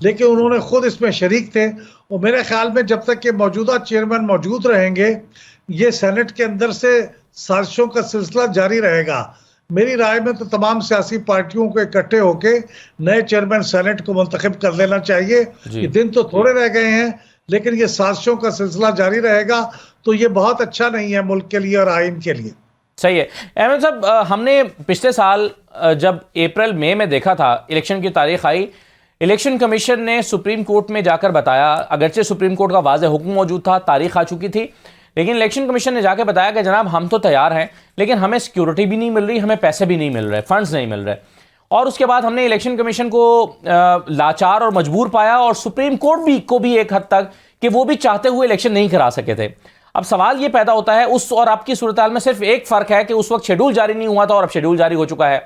लेकिन उन्होंने खुद इसमें शरीक थे। और मेरे ख्याल में जब तक ये मौजूदा चेयरमैन मौजूद रहेंगे ये सेनेट के अंदर से साजिशों का सिलसिला जारी रहेगा। मेरी राय में तो तमाम सियासी पार्टियों को इकट्ठे होके नए चेयरमैन सेनेट को मुंतखब कर लेना चाहिए। ये दिन तो थोड़े रह गए हैं लेकिन ये साजिशों का सिलसिला जारी रहेगा तो ये बहुत अच्छा नहीं है मुल्क के लिए और आइन के लिए। सही है। अहमद साहब, हमने पिछले साल जब अप्रैल मई में देखा था इलेक्शन की तारीख आई, इलेक्शन कमीशन ने सुप्रीम कोर्ट में जाकर बताया, अगरचे सुप्रीम कोर्ट का वाज़ेह हुक्म मौजूद था, तारीख आ चुकी थी, लेकिन इलेक्शन कमीशन ने जाकर बताया कि जनाब हम तो तैयार हैं लेकिन हमें सिक्योरिटी भी नहीं मिल रही, हमें पैसे भी नहीं मिल रहे, फंड्स नहीं मिल रहे। और उसके बाद हमने इलेक्शन कमीशन को लाचार और मजबूर पाया और सुप्रीम कोर्ट को भी एक हद तक कि वो भी चाहते हुए इलेक्शन नहीं करा सके थे। अब सवाल ये पैदा होता है, उस और आपकी सूरत हाल में सिर्फ एक फ़र्क है कि उस वक्त शेड्यूल जारी नहीं हुआ था और अब शेड्यूल जारी हो चुका है।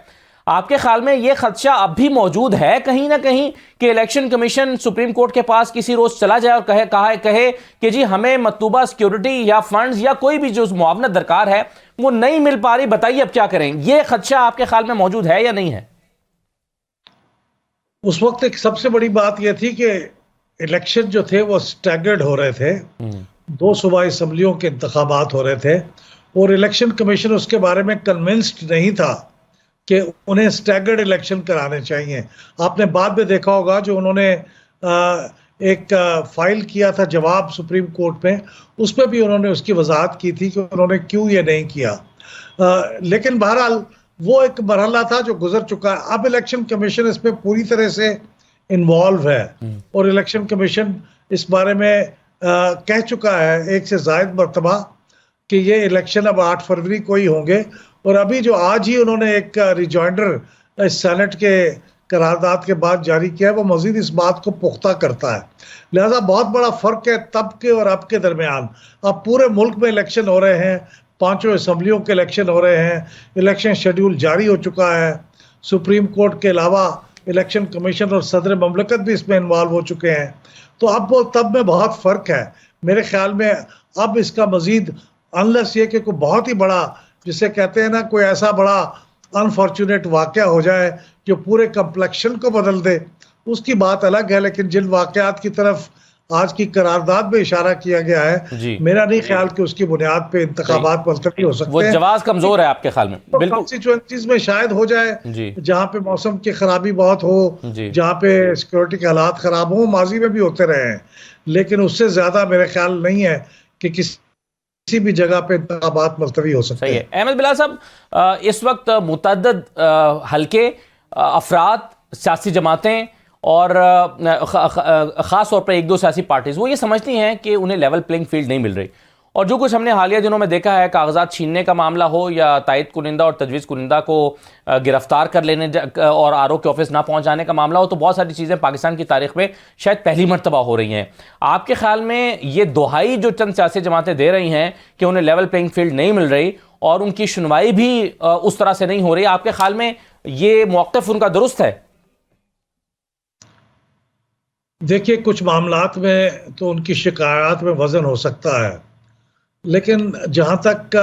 आपके ख्याल में ये खदशा अब भी मौजूद है कहीं ना कहीं कि इलेक्शन कमीशन सुप्रीम कोर्ट के पास किसी रोज चला जाए और कहे कि जी हमें मतलूबा सिक्योरिटी या फंड्स या कोई भी जो मुआवनत दरकार है वो नहीं मिल पा रही, बताइए अब क्या करें? ये खदशा आपके ख्याल में मौजूद है या नहीं है? उस वक्त एक सबसे बड़ी बात यह थी कि इलेक्शन जो थे वो स्टैगर्ड हो रहे थे, 2 सूबाई असम्बलियों के इंतखाबात हो रहे थे और इलेक्शन कमीशन उसके बारे में कन्विंस्ड नहीं था कि उन्हें स्टैगर्ड इलेक्शन कराने चाहिए। आपने बाद में देखा होगा जो उन्होंने एक फाइल किया था जवाब सुप्रीम कोर्ट में, उस पर भी उन्होंने उसकी वजाहत की थी कि उन्होंने क्यों ये नहीं किया। लेकिन बहरहाल वो एक मरहला था जो गुजर चुका है। अब इलेक्शन कमीशन इसमें पूरी तरह से इन्वॉल्व है और इलेक्शन कमीशन इस बारे में कह चुका है एक से ज़ायद मरतबा कि ये इलेक्शन अब 8 फरवरी को ही होंगे। और अभी जो आज ही उन्होंने एक रिजॉइंडर सेनेट के करारदाद के बाद जारी किया है वो मजीद इस बात को पुख्ता करता है। लिहाजा बहुत बड़ा फ़र्क है तब के और अब के दरमियान। अब पूरे मुल्क में इलेक्शन हो रहे हैं, 5 असम्बलियों के इलेक्शन हो रहे हैं, इलेक्शन शेड्यूल जारी हो चुका है, सुप्रीम कोर्ट के अलावा इलेक्शन कमीशन और सदर ममलकत भी इसमें इन्वॉल्व हो चुके हैं। तो अब वो तब में बहुत फ़र्क है मेरे ख्याल में। अब इसका मजीद अनलेस ये कि कोई बहुत ही बड़ा, जिसे कहते हैं ना, कोई ऐसा बड़ा अनफॉर्चुनेट वाक़या हो जाए जो पूरे कम्प्लेक्शन को बदल दे, उसकी बात अलग है। लेकिन जिन वाक़यात की तरफ आज की करारदाद में इशारा किया गया है, मेरा नहीं ख्याल कि उसकी बुनियाद पे इंतखाबात मुलतवी हो सकते हैं। वो जवाब कमजोर है आपके ख्याल में? तो बिल्कुल कॉन्स्टिट्यूएंसीज में शायद हो जाए जहाँ पे मौसम की खराबी बहुत हो, जहाँ पे सिक्योरिटी के हालात खराब हो, माजी में भी होते रहे हैं, लेकिन उससे ज्यादा मेरे ख्याल नहीं है कि किसी भी जगह पे इंतखाबात मुलतवी हो सकते हैं। अहमद बिलाल साहब, इस वक्त मुतअद्दिद हल्के अफराद, सियासी जमातें और ख़ास तौर पर 1-2 सियासी पार्टीज़ वो ये समझती हैं कि उन्हें लेवल प्लेइंग फील्ड नहीं मिल रही। और जो कुछ हमने हालिया दिनों में देखा है, कागजात छीनने का मामला हो या तायद कुनिंदा और तजवीज़ कुनिंदा को गिरफ्तार कर लेने और आरओ के ऑफिस ना पहुंच जाने का मामला हो, तो बहुत सारी चीज़ें पाकिस्तान की तारीख में शायद पहली मरतबा हो रही हैं। आपके ख्याल में ये दोहाई जो चंद सियासी जमातें दे रही हैं कि उन्हें लेवल प्लेइंग फील्ड नहीं मिल रही और उनकी सुनवाई भी उस तरह से नहीं हो रही, आपके ख्याल में ये मौक़िफ़ उनका दुरुस्त है? देखिए, कुछ मामलात में तो उनकी शिकायत में वज़न हो सकता है, लेकिन जहाँ तक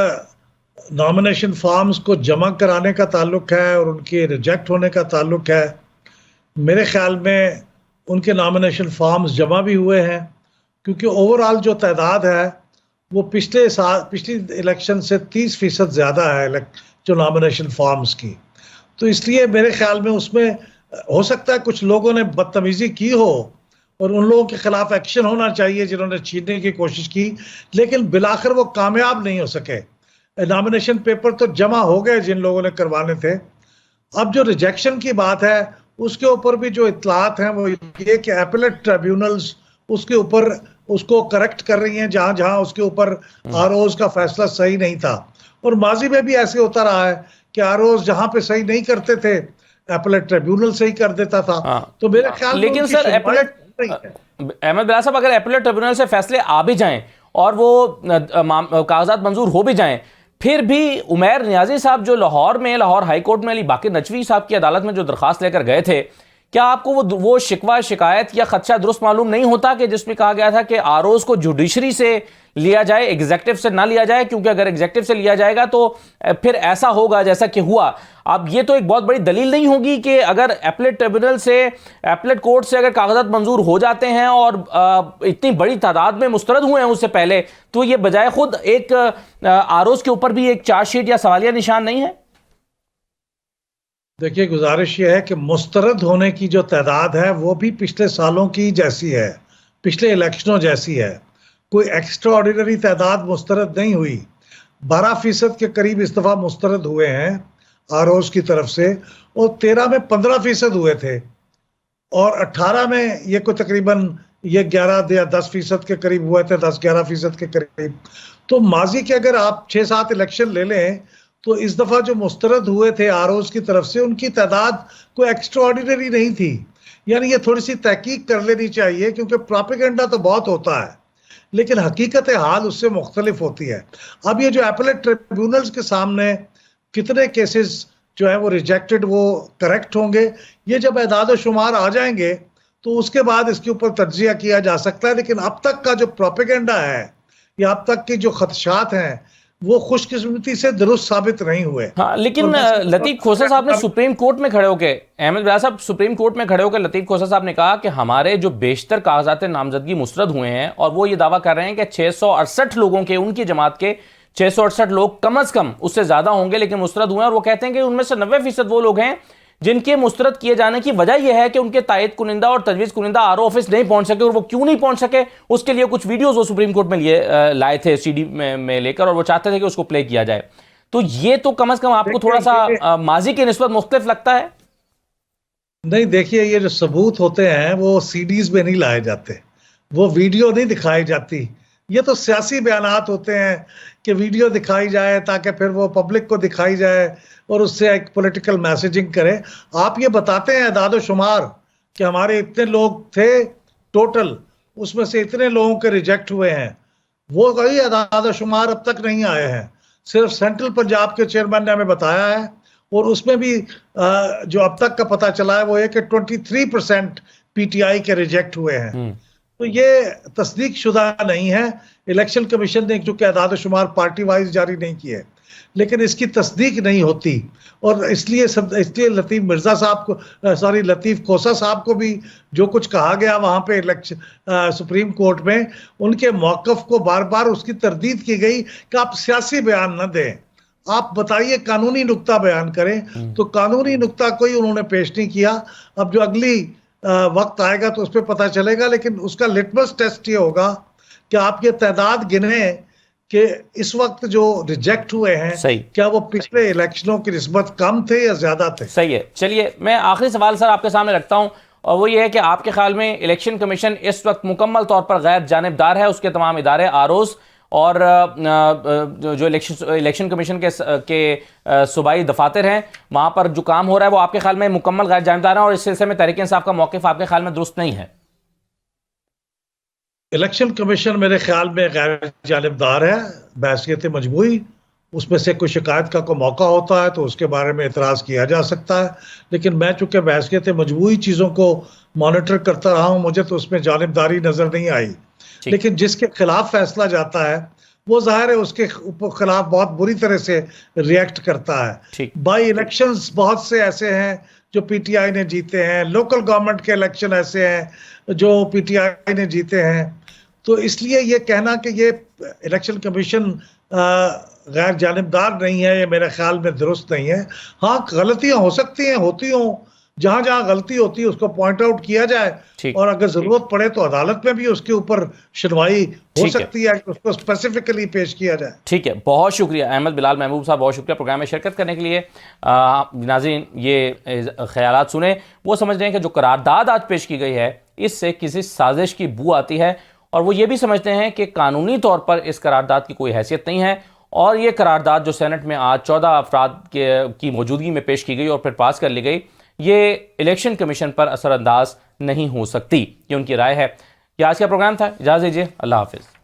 नॉमिनेशन फॉर्म्स को जमा कराने का ताल्लुक है और उनके रिजेक्ट होने का ताल्लुक है, मेरे ख्याल में उनके नॉमिनेशन फॉर्म्स जमा भी हुए हैं, क्योंकि ओवरऑल जो तादाद है वो पिछली इलेक्शन से 30% ज़्यादा है जो नॉमिनेशन फॉर्म्स की। तो इसलिए मेरे ख्याल में उसमें हो सकता है कुछ लोगों ने बदतमीज़ी की हो और उन लोगों के खिलाफ एक्शन होना चाहिए जिन्होंने छीनने की कोशिश की, लेकिन बिलाखिर वो कामयाब नहीं हो सके। नॉमिनेशन पेपर तो जमा हो गए जिन लोगों ने करवाने थे। अब जो रिजेक्शन की बात है उसके ऊपर भी जो इत्तलात हैं वो ये कि एपेलेट ट्रिब्यूनल्स उसके ऊपर उसको करेक्ट कर रही हैं जहाँ जहाँ उसके ऊपर आरओज का फैसला सही नहीं था। और माजी में भी ऐसे होता रहा है कि आरओज जहाँ पे सही नहीं करते थे एपेलेट ट्रिब्यूनल सही कर देता था। तो मेरे ख्याल में लेकिन सर अहमद बिलाल साहब, अगर एपेलेट ट्रिब्यूनल से फैसले आ भी जाएं और वो कागजात मंजूर हो भी जाएं, फिर भी उमैर नियाजी साहब जो लाहौर हाई कोर्ट में अली बाकिर नचवी साहब की अदालत में जो दरख्वास्त लेकर गए थे, क्या आपको वो शिकवा, शिकायत या खदशा दुरुस्त मालूम नहीं होता कि जिसमें कहा गया था कि आरओज को जुडिशरी से लिया जाए, एग्जेक्टिव से ना लिया जाए, क्योंकि अगर एग्जेक्टिव से लिया जाएगा तो फिर ऐसा होगा जैसा कि हुआ। अब ये तो एक बहुत बड़ी दलील नहीं होगी कि अगर एपलेट ट्रिब्यूनल से, एपलेट कोर्ट से अगर कागजात मंजूर हो जाते हैं और इतनी बड़ी तादाद में मुस्तरद हुए हैं उससे पहले, तो ये बजाय खुद एक आरओज के ऊपर भी एक चार्जशीट या सवालिया निशान नहीं है? देखिए, गुजारिश ये है कि मुस्तरद होने की जो तादाद है वो भी पिछले सालों की जैसी है, पिछले इलेक्शनों जैसी है। कोई एक्स्ट्रा ऑर्डिनरी तादाद मुस्तरद नहीं हुई। 12% के करीब इस दफ़ा मुस्तरद हुए हैं आरओज की तरफ से, और 13 में 15% हुए थे, और 18 में ये कोई तकरीबन ये 11 या 10% के करीब हुए थे, 10-11% के करीब। तो माजी के अगर आप 6-7 इलेक्शन ले लें तो इस दफ़ा जो मुस्तरद हुए थे आरओज की तरफ से, उनकी तादाद कोई एक्स्ट्रा ऑर्डिनरी नहीं थी। यानी ये थोड़ी सी तहकीक कर लेनी चाहिए, क्योंकि प्रोपेगेंडा तो बहुत होता है लेकिन हकीकत हाल उससे मुख्तलिफ होती है। अब ये जो एपलेट ट्रिब्यूनल्स के सामने कितने केसेस जो है वो रिजेक्टेड, वो करेक्ट होंगे, ये जब एदाद शुमार आ जाएंगे तो उसके बाद इसके ऊपर तज्जिया किया जा सकता है। लेकिन अब तक का जो प्रोपेगेंडा है या अब तक के जो खदशात हैं वो खुशकिस्मती से दुरुस्त साबित नहीं हुए। हाँ, लेकिन लतीफ खोसा साहब ने सुप्रीम कोर्ट में खड़े होकर, अहमद बिलाल साहब सुप्रीम कोर्ट में खड़े होकर लतीफ खोसा साहब ने कहा कि हमारे जो बेशतर कागजात नामजदगी मुस्तरद हुए हैं, और वो ये दावा कर रहे हैं कि 668 लोगों के, उनकी जमात के 668 लोग कम अज कम, उससे ज्यादा होंगे लेकिन मुस्तरद हुए हैं। और वो कहते हैं कि उनमें से 90% वो लोग हैं जिनके मुस्तरद किए जाने की वजह यह है कि उनके तायद कुनिंदा और तजवीज़ कुनिंदा आरओ ऑफिस नहीं पहुंच सके। और वो क्यों नहीं पहुंच सके, उसके लिए कुछ वीडियोस वो सुप्रीम कोर्ट में लाए थे सीडी में लेकर, और वो चाहते थे कि उसको प्ले किया जाए। तो ये तो कम अज कम आपको थोड़ा सा माजी की निस्बत मुख्तलिफ लगता है? नहीं, देखिए, ये जो सबूत होते हैं वो सीडीज में नहीं लाए जाते, वो वीडियो नहीं दिखाई जाती। ये तो सियासी बयानात होते हैं कि वीडियो दिखाई जाए ताकि फिर वो पब्लिक को दिखाई जाए और उससे एक पॉलिटिकल मैसेजिंग करे। आप ये बताते हैं अदाद शुमार कि हमारे इतने लोग थे टोटल, उसमें से इतने लोगों के रिजेक्ट हुए हैं, वो कोई अदाद शुमार अब तक नहीं आए हैं। सिर्फ सेंट्रल पंजाब के चेयरमैन ने हमें बताया है, और उसमें भी जो अब तक का पता चला है वो है कि 23% पीटीआई के रिजेक्ट हुए हैं। तो ये तस्दीक शुदा नहीं है। इलेक्शन कमीशन ने चूंकि अदाद शुमार पार्टी वाइज जारी नहीं किए, लेकिन इसकी तस्दीक नहीं होती, और इसलिए लतीफ खोसा साहब को भी जो कुछ कहा गया वहाँ पे सुप्रीम कोर्ट में, उनके मौक़िफ़ को बार बार उसकी तरदीद की गई कि आप सियासी बयान न दें, आप बताइए, कानूनी नुक्ता बयान करें। तो कानूनी नुक्ता कोई उन्होंने पेश नहीं किया। अब जो अगली वक्त आएगा तो उस पर पता चलेगा, लेकिन उसका लिटमस टेस्ट ये होगा कि आप ये तादाद गिने कि इस वक्त जो रिजेक्ट हुए हैं, सही, क्या वो पिछले इलेक्शनों की निस्बत कम थे या ज्यादा थे? सही है। चलिए, मैं आखिरी सवाल सर आपके सामने रखता हूं, और वो ये है कि आपके ख्याल में इलेक्शन कमीशन इस वक्त मुकम्मल तौर पर गैर जानिबदार है, उसके तमाम इदारे, आरओज और जो इलेक्शन कमीशन के सूबाई दफातर हैं, वहाँ पर जो काम हो रहा है वो आपके ख्याल में मुकम्मल गैर जानिबदार है, और इस सिलसिले में तहरीक इंसाफ का मौक़िफ़ आपके ख्याल में दुरुस्त नहीं है? इलेक्शन कमीशन मेरे ख्याल में गैर जानिबदार है बहसियत मजमूई। उसमें से कोई शिकायत का कोई मौका होता है तो उसके बारे में एतराज़ किया जा सकता है, लेकिन मैं चूँकि बहसियत मजमूई चीज़ों को मॉनिटर करता रहा हूँ, मुझे तो उसमें जानिबदारी नज़र नहीं आई। लेकिन जिसके खिलाफ फैसला जाता है वो जाहिर है उसके खिलाफ बहुत बुरी तरह से रिएक्ट करता है। बाई इलेक्शंस बहुत से ऐसे हैं जो पीटीआई ने जीते हैं, लोकल गवर्नमेंट के इलेक्शन ऐसे हैं जो पीटीआई ने जीते हैं। तो इसलिए ये कहना कि ये इलेक्शन कमीशन गैर जानिबदार नहीं है, ये मेरे ख्याल में दुरुस्त नहीं है। हाँ, गलतियां हो सकती हैं, होती हों, जहां जहां गलती होती है उसको पॉइंट आउट किया जाए, और अगर जरूरत पड़े तो अदालत में भी उसके ऊपर सुनवाई हो सकती है कि उसको स्पेसिफिकली पेश किया जाए। ठीक है, बहुत शुक्रिया अहमद बिलाल महबूब साहब, बहुत शुक्रिया प्रोग्राम में शिरकत करने के लिए। नाज़रीन, ये ख्यालात सुने, वो समझ रहे हैं कि जो करारदाद आज पेश की गई है इससे किसी साजिश की बू आती है, और वो ये भी समझते हैं कि कानूनी तौर पर इस करारदाद की कोई हैसियत नहीं है, और ये करारदाद जो सेनेट में आज 14 अफराद की मौजूदगी में पेश की गई और फिर पास कर ली गई, ये इलेक्शन कमीशन पर असरअंदाज नहीं हो सकती। ये उनकी राय है। ये आज का प्रोग्राम था, इजाज़त दीजिए, अल्लाह हाफिज़।